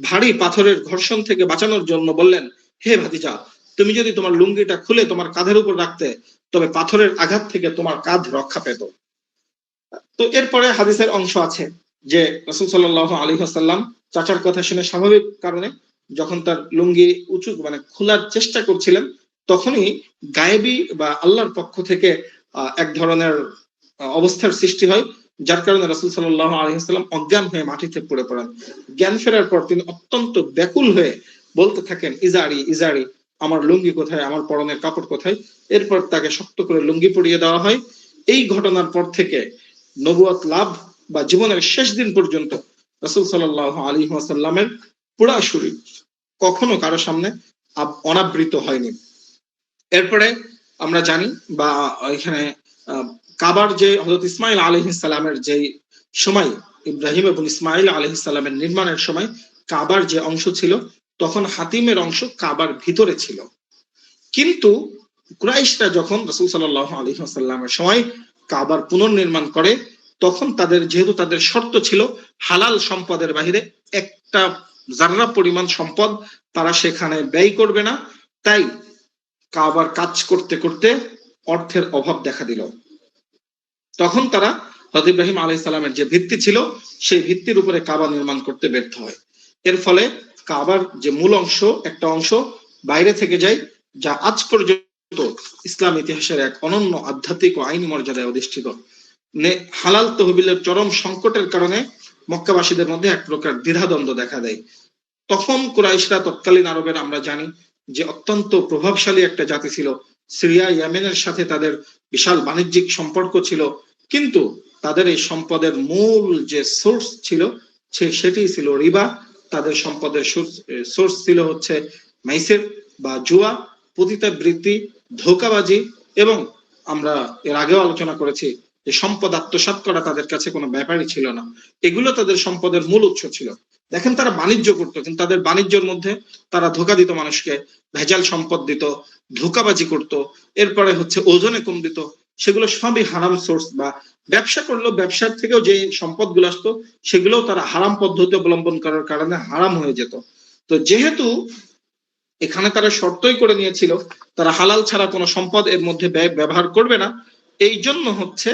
ভারী পাথরের ঘর্ষণ থেকে বাঁচানোর জন্য বললেন, হে ভাতিজা, তুমি যদি তোমার লুঙ্গিটা খুলে তোমার কাঁধের উপর রাখতে, তবে পাথরের আঘাত থেকে তোমার কাঁধ রক্ষা পেত। তো এরপরে হাদিসের অংশ আছে যে রাসূল সাল্লাল্লাহু আলাইহি ওয়াসাল্লাম চাচার কথা শুনে স্বাভাবিক কারণে যখন তার লুঙ্গি উঁচু মানে খোলার চেষ্টা করছিলেন, তখনই গায়েবী বা আল্লাহর পক্ষ থেকে এক ধরনের অবস্থার সৃষ্টি হয়, যার কারণে রাসূল সাল্লাল্লাহু আলাইহি ওয়াসাল্লাম অজ্ঞান হয়ে মাটিতে পড়ে পড়েন। জ্ঞান ফেরার পর তিনি অত্যন্ত ব্যাকুল হয়ে বলতে থাকেন, ইজারি ইজারি, আমার লুঙ্গি কোথায়, আমার পরনের কাপড় কোথায়। এরপর তাকে শক্ত করে লুঙ্গি পরিয়ে দেওয়া হয়। এই ঘটনার পর থেকে নবুয়ত লাভ বা জীবনের শেষ দিন পর্যন্ত রাসূল সাল্লাল্লাহু আলাইহি ওয়াসাল্লামের পুরাসুরি কখনো কারো সামনে অনাবৃত হয়নি। এরপরে আমরা জানি বা এখানে কাবার যে হযরত ইসমাইল আলাইহিস সালামের যে সময়, ইব্রাহিম এবং ইসমাইল আলাইহিস সালামের নির্মাণের সময় কাবার যে অংশ ছিল, তখন হাতিমের অংশ কাবার ভিতরে ছিল। কিন্তু কুরাইশরা যখন রাসূল সাল্লাল্লাহু আলাইহি ওয়াসাল্লামের সময় কাবার পুনর্নির্মাণ করে, তখন যেহেতু তাদের শর্ত ছিল হালাল সম্পদের বাহিরে একটা জাররা পরিমাণ সম্পদ তারা সেখানে ব্যয় করবে না, তাই কাবার কাজ করতে করতে অর্থের অভাব দেখা দিল। তখন তারা হযরত ইব্রাহিম আলাইহিস সালামের যে ভিত্তি ছিল সেই ভিত্তির উপরে কাবা নির্মাণ করতে ব্যর্থ হয়। এর ফলে কাবার যে মূল অংশ, একটা অংশ বাইরে থেকে যায়, যা আজ পর্যন্ত ইসলাম ইতিহাসের এক অনন্য আধ্যাত্মিক ও আইনি মর্যাদায় অধিষ্ঠিত। হালাল তহবিলের চরম সংকটের কারণে মক্কাবাসীদের মধ্যে এক প্রকার দ্বিধাদ্বন্দ্ব দেখা দেয়। তখন কুরাইশরা, তৎকালীন আরবের আমরা জানি যে অত্যন্ত প্রভাবশালী একটা জাতি ছিল, সিরিয়া ইয়েমেনের সাথে তাদের বিশাল বাণিজ্যিক সম্পর্ক ছিল, কিন্তু তাদের এই সম্পদের মূল যে সোর্স ছিল সেটি ছিল রিবা। তাদের সম্পদের সোর্স ছিল হচ্ছে মাইসির বা জুয়া, পতিতাবৃত্তি, ধোঁকাবাজি, এবং আমরা এর আগেও আলোচনা করেছি যে সম্পদ আত্মসাৎ করা তাদের কাছে কোনো ব্যাপারই ছিল না। এগুলো তাদের সম্পদের মূল উৎস ছিল। দেখেন, তারা বাণিজ্য করতো, কিন্তু তাদের বাণিজ্যের মধ্যে তারা ধোঁকা দিত মানুষকে, ভেজাল সম্পদ দিত, ধোঁকাবাজি করত, এরপরে হচ্ছে ওজনে কম দিত। সেগুলো সবই হারাম সোর্স, বা ব্যবসা করলেও ব্যবসার থেকেও যে সম্পদগুলো আসতো সেগুলোও তারা হারাম পদ্ধতি অবলম্বন করার কারণে হারাম হয়ে যেত। তো যেহেতু এখানে তারা শর্তই করে নিয়েছিল তারা হালাল ছাড়া কোনো সম্পদ এর মধ্যে ব্যবহার করবে না, এই জন্য হচ্ছে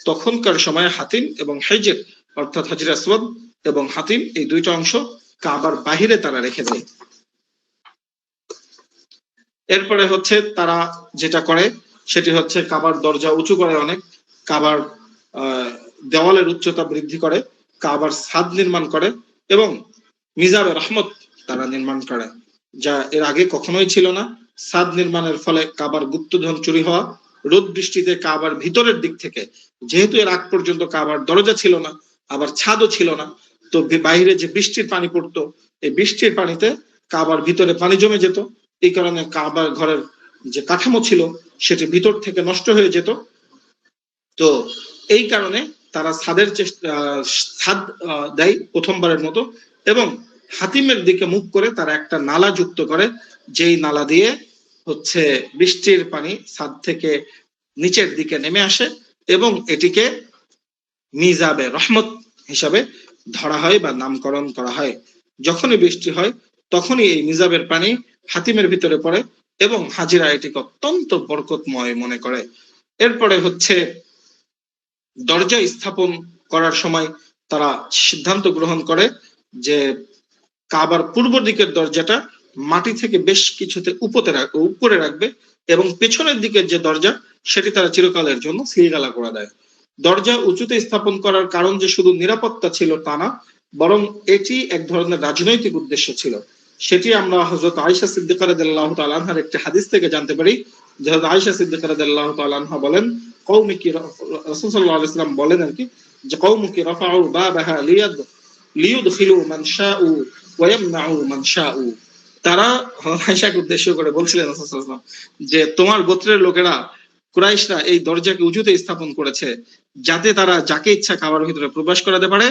তখনকার সময়ে হাতিম এবং হিজর, অর্থাৎ হাজর আসওয়াদ এবং হাতিম, এই দুইটা অংশ কাবার বাহিরে তারা রেখে দেয়। এরপরে হচ্ছে তারা যেটা করে সেটি হচ্ছে কাবার দরজা উঁচু করে অনেক, কাবার দেওয়ালের উচ্চতা বৃদ্ধি করে, কাবার ছাদ নির্মাণ করে এবং মিজাবে রহমত তারা নির্মাণ করে, যা এর আগে কখনোই ছিল না। ছাদ নির্মাণের ফলে কাবার গুপ্তধন চুরি হওয়া, রোদ বৃষ্টিতে কাবার ভিতরের দিক থেকে, যেহেতু এর আগ পর্যন্ত কাবার দরজা ছিল না, আবার ছাদও ছিল না, তো বাইরে যে বৃষ্টির পানি পড়তো, এই বৃষ্টির পানিতে কাবার ভিতরে পানি জমে যেত। এই কারণে কাবার ঘরের যে কাঠামো ছিল সেটি ভিতর থেকে নষ্ট হয়ে যেত। তো এই কারণে তারা ছাদ দেয় প্রথমবারের মতো, এবং হাতিমের দিকে মুখ করে তারা একটা নালা যুক্ত করে, যেই নালা দিয়ে হচ্ছে বৃষ্টির পানি ছাদ থেকে নিচের দিকে নেমে আসে এবং এটিকে মিজাবে রহমত হিসাবে ধরা হয় বা নামকরণ করা হয়। যখনই বৃষ্টি হয় তখনই এই মিজাবের পানি হাতিমের ভিতরে পড়ে এবং হাজিরা এটিকে অত্যন্ত বরকতময় মনে করে। এরপরে হচ্ছে দরজা স্থাপন করার সময় তারা সিদ্ধান্ত গ্রহণ করে যে কাবার পূর্ব দিকের দরজাটা মাটি থেকে বেশ কিছুতে উপরে রাখবে এবং পেছনের দিকের যে দরজা সেটি তারা চিরকালের জন্য সিলগালা করে দেয়। দরজা উঁচুতে স্থাপন করার কারণ যে শুধু নিরাপত্তা ছিল তা না, বরং এটি এক ধরনের রাজনৈতিক উদ্দেশ্য ছিল। সেটি আমরা হযরত আয়েশা সিদ্দিকা রাদিয়াল্লাহু তাআলা আনহার একটি হাদিস থেকে জানতে পারি। যে হযরত আয়েশা সিদ্দিকা রাদিয়াল্লাহু তাআলা আনহা বলেন, কওমিকি, রাসূল সাল্লাল্লাহু আলাইহি ওয়াসাল্লাম বলেন আর কি, যে কওমুকি রাফাউ বাবাহা লিয়াদখিলু মান শাউ ওয়া ইয়ামনাউ মান শাউ। তারা আয়েশাকে উদ্দেশ্য করে বলছিলেন রাসূল সাল্লাল্লাহু আলাইহি ওয়াসাল্লাম যে তোমার গোত্রের লোকেরা, কুরাইশরা এই দরজাকে উঁচুতে স্থাপন করেছে যাতে তারা যাকে ইচ্ছা কাবার ভিতরে প্রবেশ করাতে পারে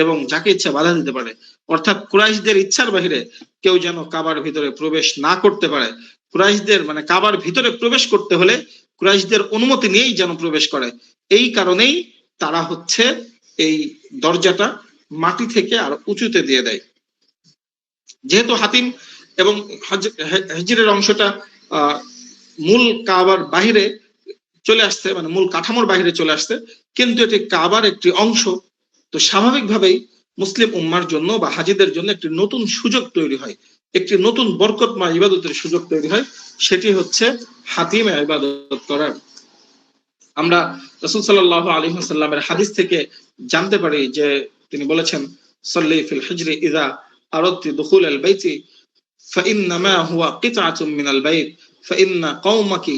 এবং যাকে ইচ্ছা বাধা দিতে পারে। অর্থাৎ কুরাইশদের ইচ্ছার বাহিরে কেউ যেন কাবার ভিতরে প্রবেশ না করতে পারে। কুরাইশদের মানে কাবার ভিতরে প্রবেশ করতে হলে কুরাইশদের অনুমতি নিয়েই যেন প্রবেশ করে। এই কারণেই তারা হচ্ছে এই দরজাটা মাটি থেকে আর উঁচুতে দিয়ে দেয়। যেহেতু হাতিম এবং হিজরের অংশটা মূল কাবার বাহিরে চলে আসছে, মানে মূল কাঠামোর বাহিরে চলে আসছে, কিন্তু এটি কাবার একটি অংশ, তো স্বাভাবিকভাবেই মুসলিম উম্মার জন্য বা হাজিদের জন্য একটি নতুন সুযোগ তৈরি হয়, একটি নতুন বরকতময় ইবাদতের সুযোগ তৈরি হয়, সেটি হচ্ছে হাতিমে ইবাদত করার। আমরা রাসূল সাল্লাল্লাহু আলাইহি ওয়াসাল্লামের হাদিস থেকে জানতে পারি যে তিনি বলেছেন, সাল্লি ফিল হিজরি ইযা আরাদতি দুখুল আল বাইতি ফাইন্নামা হুয়া কিতআতুম মিনাল বাইত ফাইন্না কওমাকি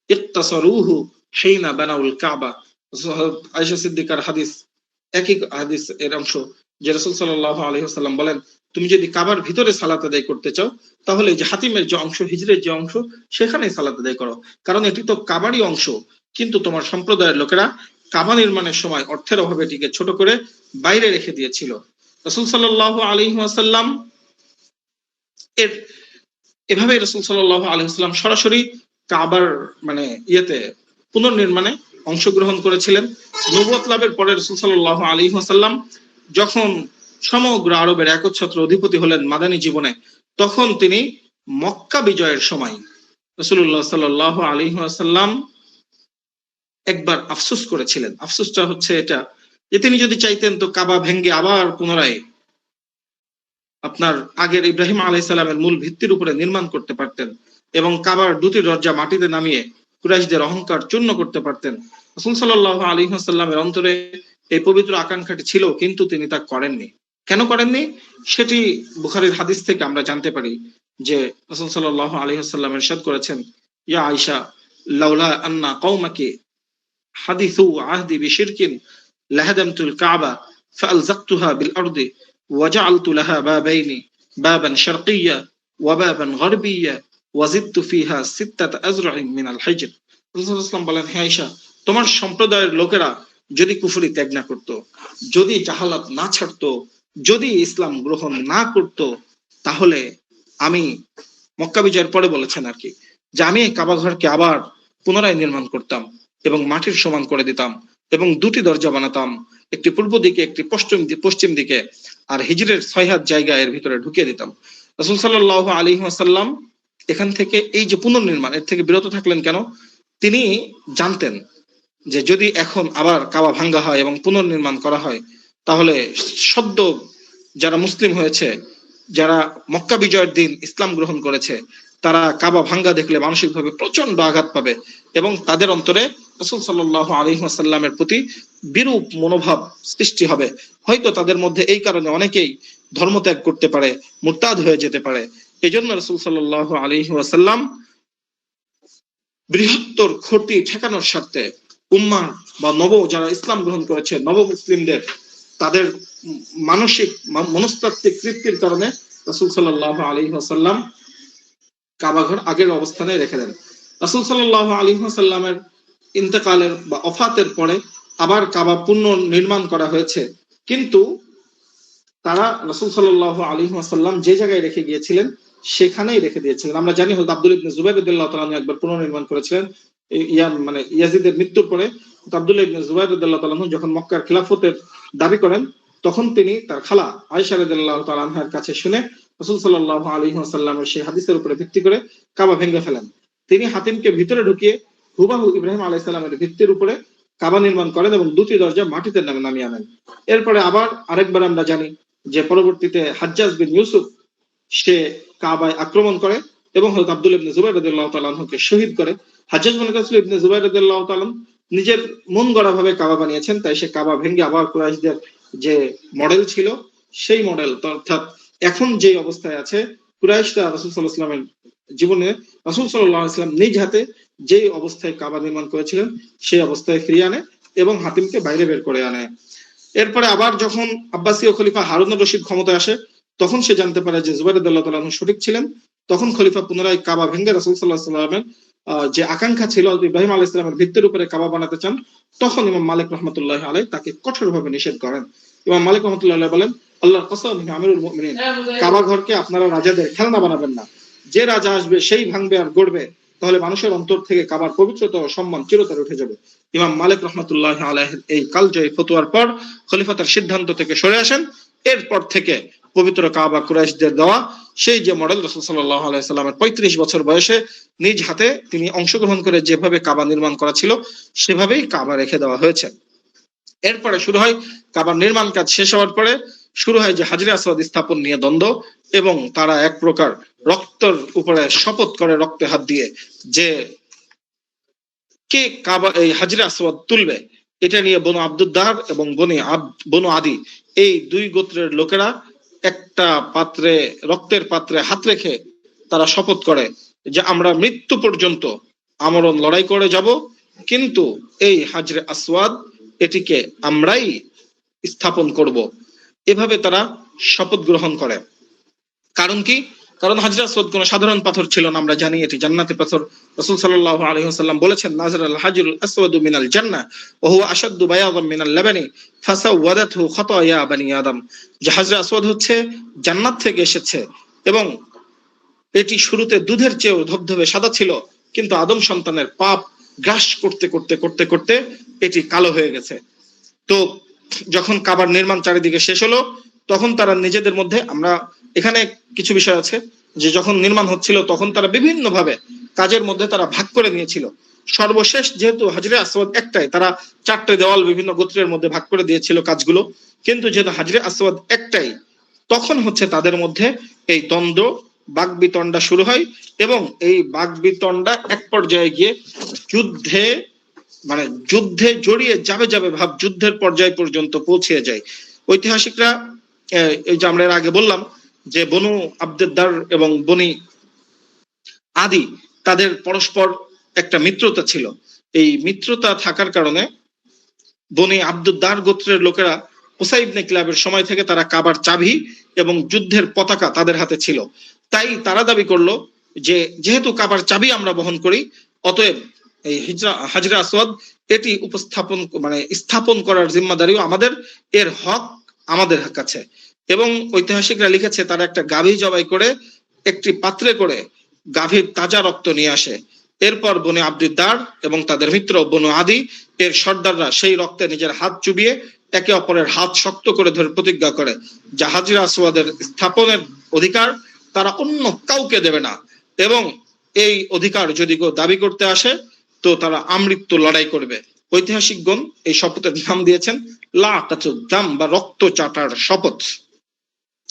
ইকতাসারুহু হিনা বানাউল কাবা। আয়েশা সিদ্দিকার হাদিস, একই হাদিস এর অংশ, যে রাসূল সাল্লাল্লাহু আলাইহি ওয়াসাল্লাম বলেন, তুমি যদি কাবার ভিতরে সালাত আদায় করতে চাও তাহলে যে হাতিমের যে অংশ, হিজরের যে অংশ, সেখানেই সালাত আদায় করো, কারণ এটি তো কাবারই অংশ। কিন্তু তোমার সম্প্রদায়ের লোকেরা কাবা নির্মাণের সময় অর্থের অভাবে এটিকে ছোট করে বাইরে রেখে দিয়েছিল। রাসূল সাল্লাল্লাহু আলাইহি ওয়াসাল্লাম এর এভাবে রাসূল সাল্লাল্লাহু আলাইহি ওয়াসাল্লাম সরাসরি কাবার ইয়েতে পুনর্নির্মাণে অংশগ্রহণ করেছিলেন। নবুয়ত লাভের পরে রাসূল সাল্লাল্লাহু আলাইহি ওয়াসাল্লাম যখন সমগ্র আরবের একচ্ছত্র অধিপতি হলেন মাদানী জীবনে, তখন তিনি মক্কা বিজয়ের সময় রাসূলুল্লাহ সাল্লাল্লাহু আলাইহি ওয়াসাল্লাম একবার আফসোস করেছিলেন। আফসোসটা হচ্ছে এটা যে তিনি যদি চাইতেন তো কাবা ভেঙ্গে আবার পুনরায় আপনার আগের ইব্রাহিম আলাইহিস সালামের মূল ভিত্তির উপরে নির্মাণ করতে পারতেন এবং কাবার দুটি দরজা মাটিতে নামিয়ে কুরাইশদের অহংকার চূর্ণ করতে পারতেন। রাসূল সাল্লাল্লাহু আলাইহি ওয়াসাল্লামের অন্তরে এই পবিত্র আকাঙ্ক্ষাটি ছিল, কিন্তু তিনি তা করেননি। কেন করেননি সেটি বুখারীর হাদিস থেকে আমরা জানতে পারি যে রাসূল সাল্লাল্লাহু আলাইহি ওয়াসাল্লাম ইরশাদ করেছেন, ইয়া আয়েশা, লাউলা আন্না কওমাকি হাদিসু আহদি বিশিরকিন লাহাদামতুল কাবা ফালযাকতুহা বিল আরদি وجعلت لها بابين بابا شرقيا وبابا غربيا وزدت فيها 6 أذرع من الحجر। রাসূলুল্লাহ সাল্লাল্লাহু আলাইহি ওয়াসাল্লাম বলেন, হে আয়েশা, তোমার সম্প্রদায়ের লোকেরা যদি কুফরি ত্যাগ না করত, যদি জাহালাত না ছাড়তো, যদি ইসলাম গ্রহণ না করত, তাহলে আমি মক্কা বিজয়ের পরে বলেছেন আর কি, যে আমি কাবা ঘরকে আবার পুনরায় নির্মাণ করতাম এবং মাটির সমান করে দিতাম এবং দুটি দরজা বানাতাম, একটি পূর্ব দিকে একটি পশ্চিম দিকে, আর হিজরের 6 হাত জায়গা এর ভিতরে ঢুকিয়ে দিতাম। রাসূল সাল্লাল্লাহু আলাইহি ওয়াসাল্লাম এখান থেকে এই যে পুনর্নির্মাণ এর থেকে বিরত থাকলেন কেন? তিনি জানতেন যে যদি এখন আবার কাবা ভাঙ্গা হয় এবং পুনর্নির্মাণ করা হয়, তাহলে সদ্য যারা মুসলিম হয়েছে, যারা মক্কা বিজয়ের দিন ইসলাম গ্রহণ করেছে, তারা কাবা ভাঙ্গা দেখলে মানসিকভাবে প্রচন্ড আঘাত পাবে এবং তাদের অন্তরে রাসূল সাল্লাল্লাহু আলাইহি ওয়াসাল্লামের প্রতি বিরূপ মনোভাব সৃষ্টি হবে। হয়তো তাদের মধ্যে এই কারণে অনেকেই ধর্মত্যাগ করতে পারে, মুরতাদ হয়ে যেতে পারে। এজন্য রাসূল সাল্লাল্লাহু আলাইহি ওয়াসাল্লাম বৃহত্তর ক্ষতি ঠেকানোর স্বার্থে উম্মাহ বা যারা ইসলাম গ্রহণ করেছে নব মুসলিমদের তাদের মানসিক মনস্তাত্ত্বিক তৃপ্তির কারণে রাসূল সাল্লাল্লাহু আলাইহি ওয়াসাল্লাম কাবা ঘর আগের অবস্থানে রেখে দেন। রাসূল সাল্লাল্লাহু আলাইহি ওয়াসাল্লামের ইন্তেকালের বা ওফাতের পরে আবার কাবা পুনর্নির্মাণ করা হয়েছে, কিন্তু তারা রাসূল সাল্লাল্লাহু আলাইহি ওয়াসাল্লাম যে জায়গায় রেখে গিয়েছিলেন সেখানেই রেখে দিয়েছিলেন। আমরা জানি হযরত আব্দুল্লাহ ইবনে জুবাইর রাদিয়াল্লাহু তাআলা আনহু একবার পুনর্নির্মাণ করেছিলেন ইয়াজিদের মৃত্যুর পরে। আব্দুল্লাহ ইবনে জুবাইর রাদিয়াল্লাহু তাআলা আনহু যখন মক্কার খিলাফতের দাবি করেন, তখন তিনি তার খালা আয়েশা রাদিয়াল্লাহু তাআলা আনহার কাছে শুনে রাসূল সাল্লাল্লাহু আলাইহি ওয়াসাল্লামের সেই হাদিসের উপরে ভিত্তি করে কাবা ভেঙে ফেলেন। তিনি হাতিমকে ভিতরে ঢুকিয়ে হুবাহু ইব্রাহিম আলাইহিস সালামের ভিত্তির উপরে কাবা নির্মাণ করেন এবং দুটি দরজা মাটিতে নামিয়ে আনেন। এরপরে আবার আরেকবার আমরা জানি যে পরবর্তীতে হাজ্জাজ বিন ইউসুফ সে কাবায় আক্রমণ করে এবং হযরত আব্দুল্লাহ ইবনে জুবাইর রাদিয়াল্লাহু তাআলা আনহুকে শহীদ করে। হাজ্জাজ মনে করেছিল ইবনে জুবাইর রাদিয়াল্লাহু তাআলা নিজের মন গড়া ভাবে কাবা বানিয়েছেন, তাই সে কাবা ভেঙে আবার কুরাইশদের যে মডেল ছিল সেই মডেল, অর্থাৎ এখন যে অবস্থায় আছে কুরাইশরা রাসূল সাল্লাল্লাহু আলাইহি ওয়াসাল্লামের জীবনে রাসূল সাল্লাল্লাহু আলাইহি ওয়াসাল্লাম নিজ হাতে যে অবস্থায় কাবা নির্মাণ করেছিলেন সেই অবস্থায় ফিরিয়ে আনে এবং হাতিমকে বাইরে বের করে আনে। এরপরে আবার যখন আব্বাসীয় খলিফা হারুন রশিদ ক্ষমতায় আসে, তখন সে জানতে পারে যে জুবাইর রাদিয়াল্লাহু তাআলা আনহু সঠিক ছিলেন। তখন খলিফা পুনরায় কাবা ভেঙে রাসূল সাল্লাল্লাহু আলাইহি ওয়াসাল্লামের যে আকাঙ্ক্ষা ছিল ইব্রাহিম আলাইহিস সালামের ভিত্তির উপরে কাবা বানাতে চান, তখন ইমাম মালিক রাহমাতুল্লাহি আলাইহি তাকে কঠোরভাবে নিষেধ করেন। ইমাম মালিক রাহমাতুল্লাহি আলাইহি বলেন, আল্লাহর কসম, হে আমিরুল মুমিনিন, কাবা ঘরকে আপনারা রাজাদের খেলনা বানাবেন না। যে রাজা আসবে সেই ভাঙবে আর গড়বে, তাহলে মানুষের অন্তর থেকে কাবার পবিত্রতা ও সম্মান চিরতরে উঠে যাবে। ইমাম মালিক রাহমাতুল্লাহি আলাইহির এই কালজয়ী ফতোয়ার পর খলিফা তার সিদ্ধান্ত থেকে সরে আসেন। এরপর থেকে পবিত্র কাবা কুরাইশদের দেওয়া সেই যে মডেল রাসূল সাল্লাল্লাহু আলাইহি ওয়াসাল্লামের 35 বছর বয়সে নিজ হাতে তিনি অংশগ্রহণ করে যেভাবে কাবা নির্মাণ করা ছিল সেভাবেই কাবা রেখে দেওয়া হয়েছে। এরপরে শুরু হয় কাবার নির্মাণ কাজ শেষ হওয়ার পরে শুরু হয় যে হাজরে আসওয়াদ স্থাপন নিয়ে দ্বন্দ্ব, এবং তারা এক প্রকার রক্তের উপরে শপথ করে রক্তে হাত দিয়ে যে কে কাবা এই হাজরে আসওয়াদ তুলবে, এটা নিয়ে বনু আব্দুদ্দার এবং বনু আদি এই দুই গোত্রের লোকেরা একটা পাত্রে রক্তের পাত্রে হাত রেখে তারা শপথ করে যে আমরা মৃত্যু পর্যন্ত আমরণ লড়াই করে যাব, কিন্তু এই হাজরে আসওয়াদ এটিকে আমরাই স্থাপন করব। এভাবে তারা শপথ গ্রহণ করে। কারণ কি? কারণ হাজরে আসওয়াদ কোনো সাধারণ পাথর ছিল না, আমরা জানি এটি জান্নাতি পাথর। রাসূল সাল্লাল্লাহু আলাইহি ওয়াসাল্লাম বলেছেন, নাযারাল হাজরুল আসওয়াদু মিনাল জান্নাহ ওয়া হুয়া আশাদ্দু বায়াদান মিনাল লাবানি ফাসাওয়াদাতহু খাতায়া বানি আদম। যে হাজরে আসওয়াদ হচ্ছে জান্নাত থেকে এসেছে এবং এটি শুরুতে দুধের চেয়েও ধবধবে সাদা ছিল, কিন্তু আদম সন্তানের পাপ গ্রাস করতে করতে করতে করতে এটি কালো হয়ে গেছে। তো যখন কাবার নির্মাণ চারিদিকে শেষ হলো, তখন তারা নিজেদের মধ্যে, আমরা এখানে কিছু বিষয় আছে যে যখন নির্মাণ হচ্ছিল তখন তারা বিভিন্ন ভাবে কাজের মধ্যে তারা ভাগ করে নিয়েছিল। সর্বশেষ যেহেতু হাজরে আসওয়াদ একটাই, তারা 4টে দেওয়াল বিভিন্ন গোত্রের মধ্যে ভাগ করে দিয়েছিল কাজগুলো, কিন্তু যেহেতু হাজরে আসওয়াদ একটাই, তখন হচ্ছে তাদের মধ্যে এই দ্বন্দ্ব, বাগবিতণ্ডা শুরু হয় এবং এই বাগবিতণ্ডা এক পর্যায়ে গিয়ে যুদ্ধে জড়িয়ে যাবে ভাব যুদ্ধের পর্যায় পর্যন্ত পৌঁছে যায়। ঐতিহাসিকরা, এই যে আমরা এর আগে বললাম যে বনু আব্দুদ্দার এবং বনি আদি, তাদের পরস্পর একটা মিত্রতা ছিল। এই মিত্রতা থাকার কারণে বনি আব্দুদ্দার গোত্রের লোকেরা কুসাই ইবনে কিলাবের সময় থেকে তারা কাবার চাবি এবং যুদ্ধের পতাকা তাদের হাতে ছিল। তাই তারা দাবি করলো যে যেহেতু কাবার চাবি আমরা বহন করি, অতএব এই হাজরে আসওয়াদ এটি স্থাপন করার জিম্মাদারিও আমাদের, এর হক আমাদের কাছে। এবং ঐতিহাসিকরা লিখেছে তারা একটা গাভী জবাই করে একটি পাত্রে করে গাভীর তাজা রক্ত নিয়ে আসে। এরপর বনে আব্দুদ্দার এবং তাদের মিত্র বনু আদি এর সর্দাররা সেই রক্তে নিজের হাত চুবিয়ে একে অপরের হাত শক্ত করে ধরে প্রতিজ্ঞা করে যে হাজরে আসওয়াদের স্থাপনের অধিকার তারা অন্য কাউকে দেবে না, এবং এই অধিকার যদি কেউ দাবি করতে আসে তো তারা আমৃত্যু লড়াই করবে। ঐতিহাসিকগণ এই শপথের নাম দিয়েছেন লাকাতুদ দাম বা রক্ত চাটার শপথ।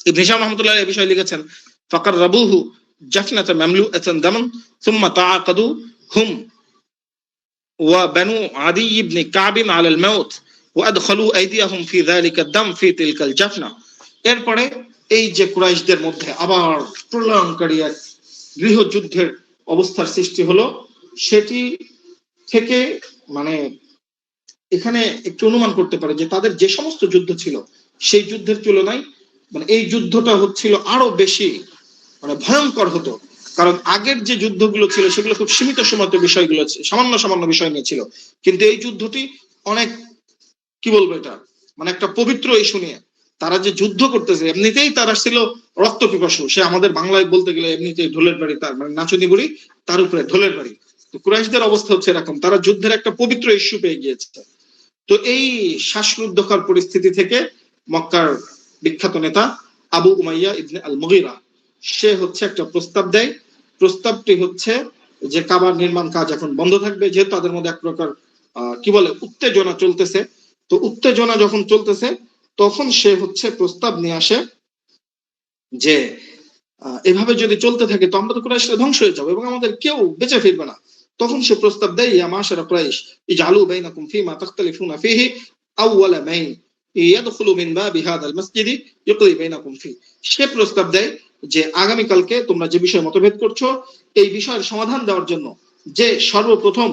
ইবনে হিশাম রাহমাতুল্লাহ এই বিষয়ে লিখেছেন, ফাকার রাবুহু জাফনাত মামলুআতান দামান সুম্মা তাআকাদু হুম ওয়া বানু আদি ইবনে কাব আলা আল মাউত ওয়া আদখালু আইদিয়াহুম ফি যালিকা দাম ফি তিলকাল জাফনা। এরপরে এই যে কুরাইশদের মধ্যে আবার প্রলয়ঙ্কারী এক গৃহযুদ্ধের অবস্থার সৃষ্টি হলো, সেটি থেকে এখানে একটু অনুমান করতে পারে যে তাদের যে সমস্ত যুদ্ধ ছিল সেই যুদ্ধের তুলনায় এই যুদ্ধটা হচ্ছিল আরো বেশি ভয়ঙ্কর হতো। কারণ আগের যে যুদ্ধগুলো ছিল সেগুলো খুব সীমিত সীমিত বিষয়গুলো, সামান্য বিষয় নিয়ে ছিল, কিন্তু এই যুদ্ধটি অনেক, কি বলবো, এটা একটা পবিত্র ইস্যু নিয়ে তারা যে যুদ্ধ করতেছে। এমনিতেই তারা ছিল রক্ত পিপাসু, সে আমাদের বাংলায় বলতে গেলে এমনিতেই ঢোলের বাড়ি, তার নাচনি বুড়ি, তার উপরে ঢোলের বাড়ি। তো কুরাইশদের অবস্থা হচ্ছে এরকম, তারা যুদ্ধের একটা পবিত্র ইস্যু পেয়ে গিয়েছে। তো এই শ্বাসরুদ্ধকর পরিস্থিতি থেকে মক্কার বিখ্যাত নেতা আবু উমাইয়া ইবনে আল মুগীরা, সে হচ্ছে একটা প্রস্তাব দেয়। প্রস্তাবটি হচ্ছে যে কাবার নির্মাণ কাজ এখন বন্ধ থাকবে, যেহেতু তাদের মধ্যে এক প্রকার উত্তেজনা চলতেছে। তো উত্তেজনা যখন চলতেছে তখন সে হচ্ছে প্রস্তাব নিয়ে আসে যে এভাবে যদি চলতে থাকে তো আমরা তো কুরাইশরা ধ্বংস হয়ে যাবো এবং আমাদের কেউ বেঁচে ফিরবে না। তখন সে প্রস্তাব দেয়, ইয়া মাশারা কুরাইশ ইজআলু বাইনাকুম ফীমা তাখতালিফুনা ফীহি আউওয়ালা মাইন ইয়াদখুলু মিন বাবি হাযাল মাসজিদি ইউকদি বাইনাকুম ফী। সে প্রস্তাব দেয় যে আগামী কালকে তোমরা যে বিষয়ে মতভেদ করছো এই বিষয়ের সমাধান দেওয়ার জন্য যে সর্বপ্রথম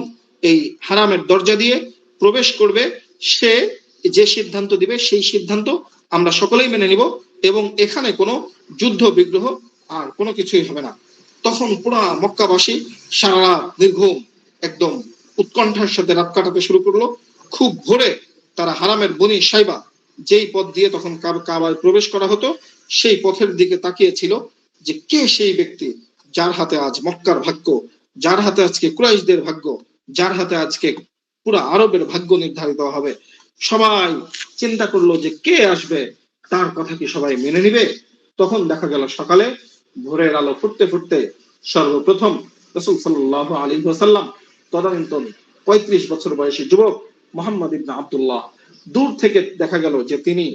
এই হারামের দরজা দিয়ে প্রবেশ করবে, সে যে সিদ্ধান্ত দিবে সেই সিদ্ধান্ত আমরা সকলেই মেনে নিব এবং এখানে কোনো যুদ্ধ বিগ্রহ আর কোনো কিছুই হবে না। তখন পুরা মক্কাবাসী সারা রাত নির্ঘুম একদম উৎকণ্ঠার সাথে রাত কাটাতে শুরু করলো। খুব ভোরে তারা হারামের বনি সাইবা, যেই পথ দিয়ে তখন কাবায় প্রবেশ করা হতো, সেই পথের দিকে তাকিয়েছিল যে কে সেই ব্যক্তি যার হাতে আজ মক্কার ভাগ্য, যার হাতে আজকে কুরাইশদের ভাগ্য, যার হাতে আজকে পুরা আরবের ভাগ্য নির্ধারিত হবে। সবাই চিন্তা করলো যে কে আসবে, তার কথা কি সবাই মেনে নিবে। তখন দেখা গেল সকালে ভোরের আলো ফুটতে ফুটতে সর্বপ্রথম রাসূল সাল্লাল্লাহু আলাইহি ওয়াসাল্লাম, তদানীন্তন 35 বছর বয়সী যুবক মুহাম্মদ ইবনে আব্দুল্লাহ, দূর থেকে দেখা গেল যে তিনি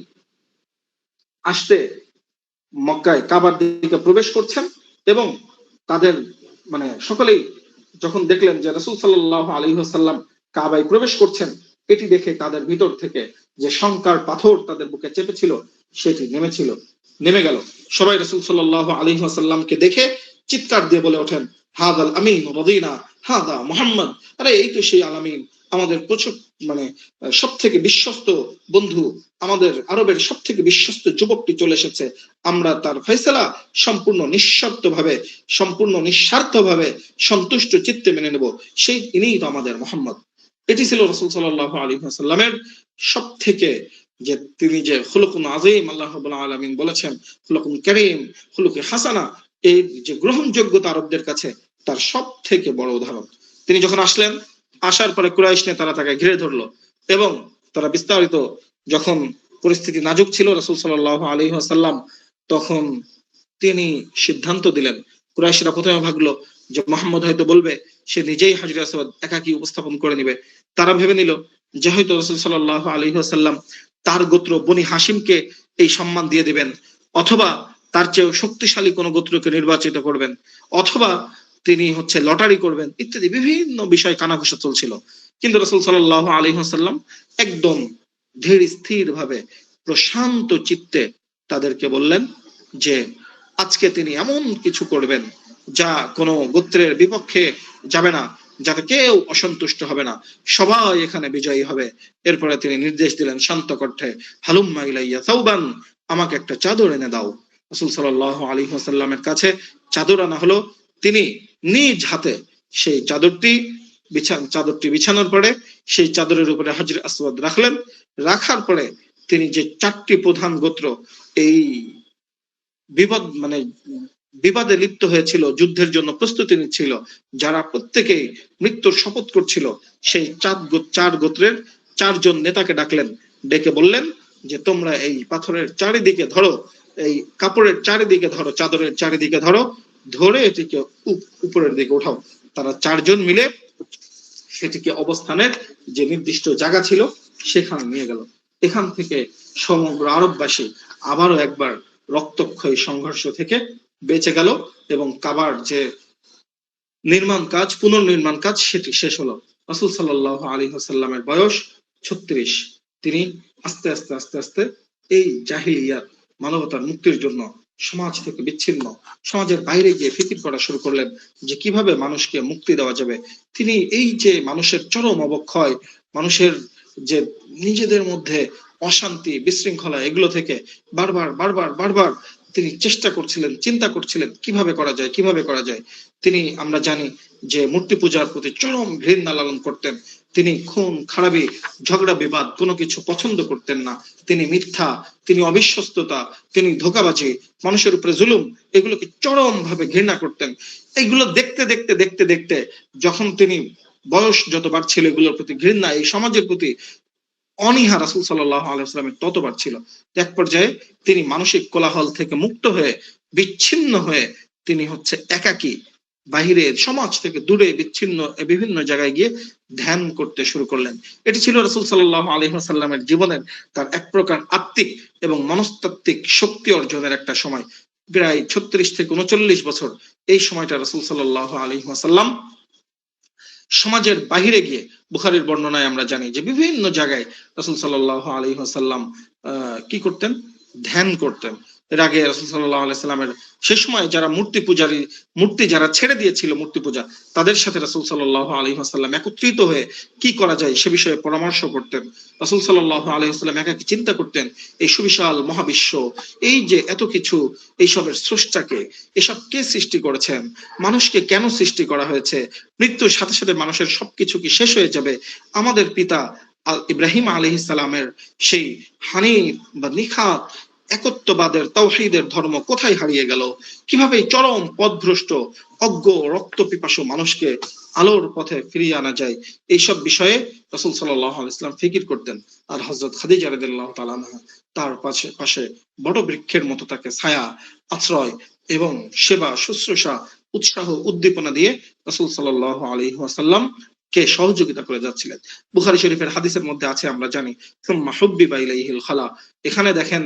আসতে মক্কায় কাবার দিকে প্রবেশ করছেন এবং তাদের সকলেই যখন দেখলেন যে রাসূল সাল্লাল্লাহু আলাইহি ওয়াসাল্লাম কাবায় প্রবেশ করছেন, এটি দেখে তাদের ভিতর থেকে যে শঙ্কার পাথর তাদের বুকে চেপেছিল সেটি নেমে গেল। সবাই রাসূল সাল্লাল্লাহু আলাইহি ওয়াসাল্লামকে দেখে চিৎকার দিয়ে বলে ওঠেন, হাদাল আমিন রাদিনা হাদা মুহাম্মদ, আরে এই তো সেই আল আমিন, আমাদের প্রচুর মানে সব থেকে বিশ্বস্ত বন্ধু, আমাদের আরবের সব থেকে বিশ্বস্ত যুবকটি চলে এসেছে, আমরা তার ফয়সালা সম্পূর্ণ নিঃস্বার্থভাবে, সম্পূর্ণ নিঃস্বার্থভাবে সন্তুষ্ট চিত্তে মেনে নেব, সেই ইনিই তো আমাদের মোহাম্মদ। এটি ছিল রাসূল সাল্লাল্লাহু আলাইহি ওয়াসাল্লামের সব থেকে, যে তিনি যে খুলুকুন আযীম, আল্লাহ রাব্বুল আলামিন বলেছেন খুলুকুন কারীম, খুলুকে হাসানা, এই যে গ্রহণযোগ্যতা আরবদের কাছে, তার সব থেকে বড় উদাহরণ। তিনি যখন আসলেন, আসার পরে কুরাইশ নেতারা তাকে ঘিরে ধরলো এবং তারা বিস্তারিত, যখন পরিস্থিতি নাজুক ছিল রাসূল সাল্লাল্লাহু আলাইহি ওয়াসাল্লাম, তখন তিনি সিদ্ধান্ত দিলেন। কুরাইশরা প্রথমে ভাবলো যে মুহাম্মদ হয়তো বলবে সে নিজেই হাজরে আসওয়াদ একাকী উপস্থাপন করে নিবে। তারা ভেবে নিল যে হয়তো রাসূল সাল্লাল্লাহু আলাইহি ওয়াসাল্লাম তার গোত্র বনি হাশিমকে এই সম্মান দিয়ে দিবেন, অথবা তার চেয়ে শক্তিশালী কোনো গোত্রকে নির্বাচিত করবেন, অথবা তিনি লটারি করবেন, ইত্যাদি বিভিন্ন বিষয় কানাঘুষা চলছিল। কিন্তু রাসূল সাল্লাল্লাহু আলাইহি ওয়াসাল্লাম একদম ধীর স্থির ভাবে প্রশান্ত চিত্তে তাদেরকে বললেন যে আজকে তিনি এমন কিছু করবেন যা কোনো গোত্রের বিপক্ষে যাবে না, যাতে কেউ অসন্তুষ্ট হবে না, সবাই এখানে বিজয়ী হবে। এরপরে তিনি নির্দেশ দিলেন শান্ত কণ্ঠে, হালুম্মা ইলাইয়া সাওবান, আমাকে একটা চাদর এনে দাও। রাসূল সাল্লাল্লাহু আলাইহি ওয়াসাল্লামের কাছে চাদর আনা হলো। তিনি নিজ হাতে সেই চাদরটি বিছানোর পরে সেই চাদরের উপরে হাজরে আসওয়াদ রাখলেন। রাখার পরে তিনি যে চারটি প্রধান গোত্র এই বিবাদে লিপ্ত হয়েছিল, যুদ্ধের জন্য প্রস্তুতি নিচ্ছিল, যারা প্রত্যেকেই মৃত্যুর শপথ করছিল, সেই চার গোত্রের চারজন নেতাকে ডাকলেন, ডেকে বললেন যে তোমরা এই পাথরের চারিদিকে ধরো, এই কাপড়ের চারিদিকে ধরো, চাদরের চারিদিকে ধরো, ধরে এটিকে উপরের দিকে উঠাও। তারা চারজন মিলে সেটিকে অবস্থানের যে নির্দিষ্ট জায়গা ছিল সেখানে নিয়ে গেল। এখান থেকে সমগ্র আরববাসী আবারও একবার রক্তক্ষয়ী সংঘর্ষ থেকে বেঁচে গেল এবং কাবার যে নির্মাণ কাজ, পুনর্নির্মাণ কাজ, সেটি শেষ হলো। রাসূল সাল্লাল্লাহু আলাইহি ওয়াসাল্লামের বয়স 36। তিনি আস্তে আস্তে আস্তে আস্তে এই জাহিলিয়াত, মানবতার মুক্তির জন্য সমাজ থেকে বিচ্ছিন্ন, সমাজের বাইরে গিয়ে ফিকির করা শুরু করলেন যে কিভাবে মানুষকে মুক্তি দেওয়া যাবে। তিনি এই যে মানুষের চরম অবক্ষয়, মানুষের যে নিজেদের মধ্যে অশান্তি, বিশৃঙ্খলা, এগুলো থেকে বারবার বারবার বারবার তিনি চেষ্টা করছিলেন, চিন্তা করছিলেন কিভাবে করা যায়, কিভাবে করা যায়। তিনি, আমরা জানি যে মূর্তি পূজার প্রতি চরম ঘৃণা লালন করতেন। তিনি খুন খারাপি, ঝগড়া বিবাদ কোনো কিছু পছন্দ করতেন না। তিনি মিথ্যা, তিনি অবিশ্বস্ততা, তিনি ধোঁকাবাজি, মানুষের উপরে জুলুম, এগুলোকে চরম ভাবে ঘৃণা করতেন। এগুলো দেখতে দেখতে দেখতে দেখতে যখন তিনি বয়স যত বাড়ছিল, এগুলোর প্রতি ঘৃণা, এই সমাজের প্রতি অনীহা রাসূল সাল্লাল্লাহু আলাইহি ওয়াসাল্লামের তত বাড়ছিল। এক পর্যায়ে তিনি মানসিক কোলাহল থেকে মুক্ত হয়ে, বিচ্ছিন্ন হয়ে, তিনি একাকী বাহিরে, সমাজ থেকে দূরে বিচ্ছিন্ন বিভিন্ন জায়গায় গিয়ে ধ্যান করতে শুরু করলেন। এটি ছিল রাসূল সাল্লাল্লাহু আলাইহি ওয়াসাল্লামের জীবনের তার এক প্রকার আত্মিক এবং মনস্তাত্ত্বিক শক্তি অর্জনের একটা সময়। প্রায় 36 থেকে 39 বছর এই সময়টা রাসূল সাল্লাল্লাহু আলাইহি ওয়াসাল্লাম সমাজের বাহিরে গিয়ে, বুখারীর বর্ণনায় আমরা জানি যে বিভিন্ন জায়গায় রাসূল সাল্লাল্লাহু আলাইহি ওয়াসাল্লাম কি করতেন, ধ্যান করতেন। এর আগে রাসূল সাল্লাল্লাহু আলাইহি ওয়াসাল্লামের সে সময় যারা মূর্তি যারা ছেড়ে দিয়েছিল মূর্তি পূজা, তাদের সাথে রাসূল সাল্লাল্লাহু আলাইহি ওয়াসাল্লাম একত্রিত হয়ে কি করা যায় সে বিষয়ে পরামর্শ করতেন। রাসূল সাল্লাল্লাহু আলাইহি ওয়াসাল্লাম একাকী চিন্তা করতেন, এই সুবিশাল মহাবিশ্ব, এই যে এত কিছু, এইসবের স্রষ্টাকে, এসব কে সৃষ্টি করেছেন, মানুষকে কেন সৃষ্টি করা হয়েছে, মৃত্যুর সাথে সাথে মানুষের সবকিছু কি শেষ হয়ে যাবে, আমাদের পিতা ইব্রাহিম আলাইহিস সালামের সেই হানিফ বা নিখাত একত্ববাদের তাওহীদের ধর্ম কোথায় হারিয়ে গেল, কিভাবে চরম পথভ্রষ্ট, অজ্ঞ, রক্ত পিপাসু মানুষকে আলোর পথে ফিরিয়ে আনা যায়, এইসব বিষয়ে রাসূল সাল্লাল্লাহু আলাইহি ওয়াসাল্লাম ফিকির করতেন। আর হযরত খাদিজা রাদিয়াল্লাহু তাআলা আনহা তার পাশে বড় বৃক্ষের মতো তাকে ছায়া, আশ্রয় এবং সেবা, শুশ্রূষা, উৎসাহ, উদ্দীপনা দিয়ে রাসূল সাল্লাল্লাহু আলাইহি ওয়াসাল্লাম কে সহযোগিতা করে যাচ্ছিলেন। বুখারী শরীফের হাদিসের মধ্যে আছে, আমরা জানি, সুম্মা হুব্বিবা ইলাইহিল খালা। এখানে দেখেন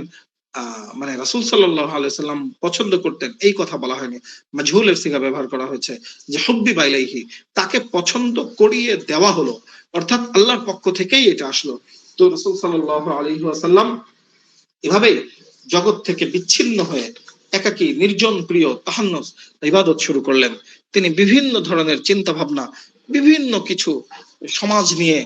মানে রাসূল সাল্লাল্লাহু আলাইহি ওয়াসাল্লাম পছন্দ করতেন এই কথা বলা হয়নি, মাজহুলের সিগা ব্যবহার করা হয়েছে, যে হুব্বিবা ইলাইহি, তাকে পছন্দ করিয়ে দেওয়া হলো, অর্থাৎ আল্লাহর পক্ষ থেকেই এটা আসলো। তো রাসূল সাল্লাল্লাহু আলাইহি ওয়াসাল্লাম এভাবে জগৎ থেকে বিচ্ছিন্ন হয়ে একাকী, নির্জন, প্রিয় তাহান্নুস ইবাদত শুরু করলেন। তিনি বিভিন্ন ধরনের চিন্তা ভাবনা, বিভিন্ন কিছু সমাজ নিয়ে,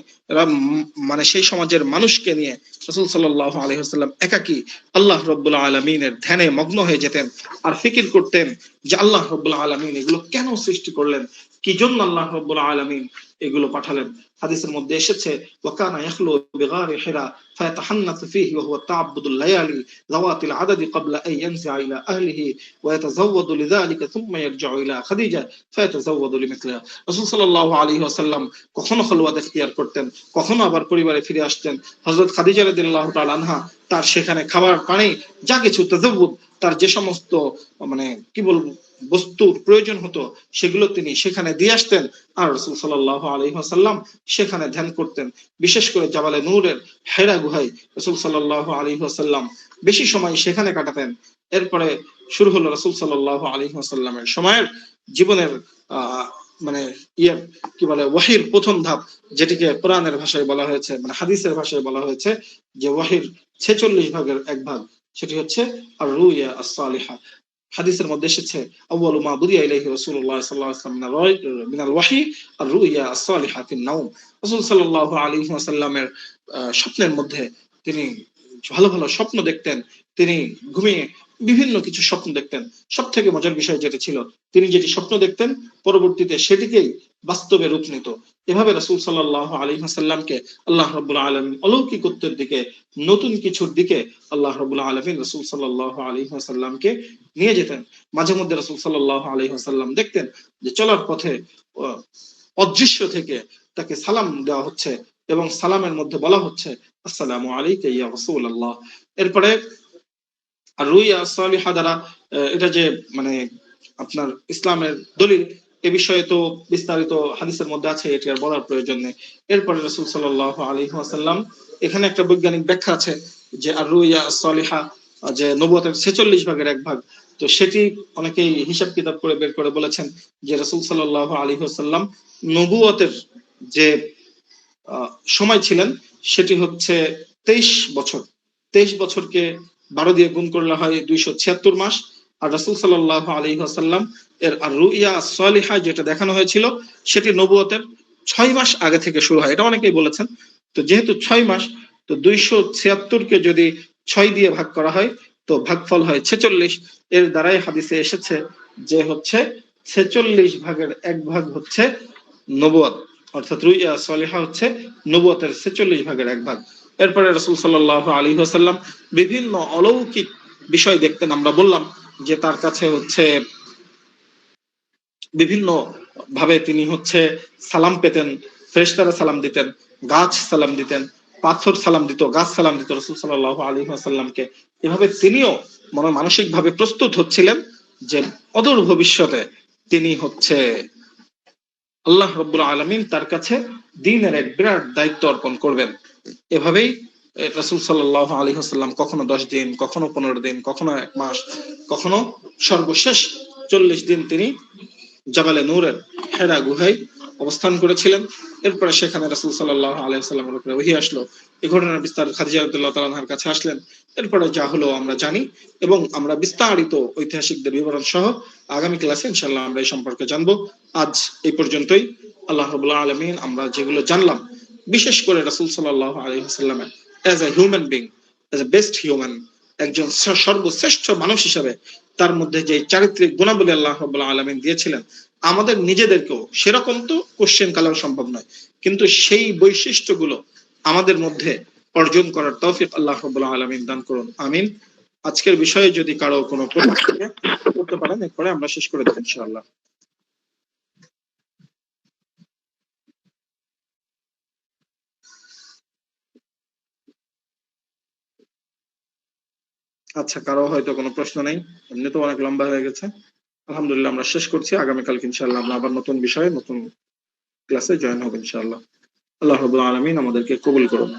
মানে সেই সমাজের মানুষকে নিয়ে রাসূল সাল্লাল্লাহু আলাইহি ওয়াসাল্লাম একাকী আল্লাহ রাব্বুল আলামিনের ধ্যানে মগ্ন হয়ে যেতেন আর ফিকির করতেন যে আল্লাহ রাব্বুল আলামিন এগুলো কেন সৃষ্টি করলেন, কি জন্য আল্লাহ রাব্বুল আলামিন এগুলো পাঠালেন। হাদিসের মধ্যে এসেছে ওয়াকানা ইয়াখলু বিগারি হিরা ফায়াতাহান্নাসু ফীহি ওয়া হুয়া তাআব্বুদুল লায়ালি যাওয়াতিল আদাদি ক্বাবলা আন ইয়ানসিআ ইলা আহলিহি ওয়া ইয়াতাযাওয়াদু লিযালিকা সুম্মা ইয়ারজিউ ইলা খাদিজা ফায়াতাযাওয়াদু লিমিসলিহা। রাসূল সাল্লাল্লাহু আলাইহি ওয়াসাল্লাম কখনো খলওয়াত ইখতিয়ার করতেন, কখনো আবার পরিবারে ফিরে আসতেন। হযরত খাদিজা রাদিয়াল্লাহু তাআলা আনহা তার সেখানে খাবার পানি যা কিছু তাযাওউদ, তার যে সমস্ত মানে কি বলবো বস্তুর প্রয়োজন হতো সেগুলো তিনি সেখানে দিয়ে আসতেন, আর রাসূল সাল্লাল্লাহু আলাইহি ওয়াসাল্লাম সেখানে ধ্যান করতেন। বিশেষ করে জাবালে নূরের হেরা গুহায় রাসূল সাল্লাল্লাহু আলাইহি ওয়াসাল্লাম বেশি সময় সেখানে কাটাতেন। এরপরে শুরু হলো রাসূল সাল্লাল্লাহু আলাইহি ওয়াসাল্লামের সময়ের জীবনের মানে কি বলে ওয়াহির প্রথম ধাপ, যেটিকে কোরআনের ভাষায় বলা হয়েছে, মানে হাদিসের ভাষায় বলা হয়েছে যে ওয়াহির 46 ভাগের এক ভাগ, সেটি হচ্ছে আর রুইয়া as-সালিহা। হাদিসের মধ্যে এসেছে আউয়ালু মা বুদিয়া ইলাইহি রাসূলুল্লাহ সাল্লাল্লাহু আলাইহি ওয়াসাল্লাম মিনাল ওয়াহি আর রুইয়া as-সালিহা ফিন নাওম। রাসূল সাল্লাল্লাহু আলাইহি ওয়াসাল্লামের স্বপ্নের মধ্যে তিনি ভালো ভালো স্বপ্ন দেখতেন, তিনি ঘুমিয়ে বিভিন্ন কিছু স্বপ্ন দেখতেন। সব থেকে মজার বিষয় যেটা ছিল, তিনি যেটি স্বপ্ন দেখতেন পরবর্তীতে সেটিকেই বাস্তবে রূপ নিত। এভাবে রাসূল সাল্লাল্লাহু আলাইহি ওয়াসাল্লামকে আল্লাহ রাব্বুল আলামিন অলৌকিকত্বের দিকে, নতুন কিছুর দিকে আল্লাহ রাব্বুল আলামিন রাসূল সাল্লাল্লাহু আলাইহি ওয়াসাল্লামকে নিয়ে যেতেন। মাঝে মধ্যে রাসূল সাল্লাল্লাহু আলাইহি ওয়াসাল্লাম দেখতেন যে চলার পথে অদৃশ্য থেকে তাকে সালাম দেওয়া হচ্ছে এবং সালামের মধ্যে বলা হচ্ছে আসসালামু আলাইকা ইয়া রাসূলুল্লাহ। এরপরে আর রুইয়া সালিহা দ্বারা এটা যে মানে আপনার ইসলামের দলিল, এ বিষয়ে তো বিস্তারিত হাদিসের মধ্যে আছে, এটি আর বলার প্রয়োজন নেই। এরপরে রাসূল সাল্লাল্লাহু আলাইহি ওয়াসাল্লাম এখানে একটা বৈজ্ঞানিক ব্যাখ্যা আছে যে আর রুইয়া সালিহা যে নবুয়তের 46 ভাগের এক ভাগ, তো সেটি অনেকেই হিসাব কিতাব করে বের করে বলেছেন যে রাসূল সাল্লাল্লাহু আলাইহি ওয়াসাল্লাম নবুয়তের যে সময় ছিলেন সেটি হচ্ছে 23 বছর। 23 বছরকে 12 দিয়ে গুণ করলে হয় 276 মাস। আর রাসূল সাল্লাল্লাহু আলাইহি ওয়াসাল্লাম এর আর রুইয়া সালিহা যেটা দেখানো হয়েছিল সেটি নবুয়তের 6 মাস আগে থেকে শুরু হয়, এটা অনেকেই বলেছেন। তো যেহেতু 6 মাস, তো 276 কে যদি 6 দিয়ে ভাগ করা হয় তো ভাগফল হয় 46। এর দ্বারাই হাদিসে এসেছে যে হচ্ছে 46 ভাগের এক ভাগ হচ্ছে নবুয়ত, অর্থাৎ রুইয়া সালিহা হচ্ছে নবুয়তের 46 ভাগের এক ভাগ। এরপরে রাসূল সাল্লাল্লাহু আলাইহি ওয়াসাল্লাম বিভিন্ন অলৌকিক বিষয় দেখতেন। আমরা বললাম যে তার কাছে হচ্ছে বিভিন্ন ভাবে তিনি হচ্ছে সালাম পেতেন, ফেরেশতারা সালাম দিতেন, গাছ সালাম দিতেন, পাথর সালাম দিত, গাছ সালাম দিত রাসূল সাল্লাল্লাহু আলাইহি ওয়াসাল্লামকে। এভাবে তিনিও মানসিক ভাবে প্রস্তুত হচ্ছিলেন যে অদূর ভবিষ্যতে তিনি হচ্ছে আল্লাহ রাব্বুল আলামিন তার কাছে দ্বীনের এক বিরাট দায়িত্ব অর্পণ করবেন। এভাবেই রাসূল সাল্লাল্লাহু আলাইহি ওয়াসাল্লাম কখনো 10 দিন, কখনো 15 দিন, কখনো 1 মাস, কখনো সর্বশেষ 40 দিন তিনি জাবালে নূরের হেরা গুহায় অবস্থান করেছিলেন। এরপরে সেখানে রাসূল সাল্লাল্লাহু আলাইহি ওয়াসাল্লামের উপরে ওহী আসলো। এই ঘটনার বিস্তার খাদিজা রাদিয়াল্লাহু তাআলা আনহার কাছে আসলেন। এরপরে যা হলো আমরা জানি এবং আমরা বিস্তারিত ঐতিহাসিকদের বিবরণ সহ আগামী ক্লাসে ইনশাআল্লাহ আমরা এই সম্পর্কে জানবো। আজ এই পর্যন্তই। আল্লাহ রাব্বুল আলামিন আমরা যেগুলো জানলাম, বিশেষ করে রাসূল সাল্লাল্লাহু আলাইহি ওয়াসাল্লামের as a human being, as a best human, একজন সর্বশ্রেষ্ঠ মানুষ হিসেবে তার মধ্যে যে চারিত্রিক গুণাবলী আল্লাহ রাব্বুল আলামিন দিয়েছিলেন, আমাদের নিজেদেরকেও সেরকম তো কোশ্চেন কালাও সম্ভব নয়, কিন্তু সেই বৈশিষ্ট্যগুলো আমাদের মধ্যে অর্জন করার তৌফিক আল্লাহ রাব্বুল আলামিন দান করুন, আমিন। আজকের বিষয়ে যদি কারো কোনো প্রশ্ন থাকে করতে পারেন, এরপরে আমরা শেষ করে দেব ইনশাআল্লাহ। আচ্ছা, কারো হয়তো কোনো প্রশ্ন নেই, এমনি তো অনেক লম্বা হয়ে গেছে। আলহামদুলিল্লাহ, আমরা শেষ করছি। আগামীকালকে ইনশাআল্লাহ আমরা আবার নতুন বিষয়ে নতুন ক্লাসে জয়েন হব ইনশাআল্লাহ। আল্লাহ রাব্বুল আলামিন আমাদেরকে কবুল করুন।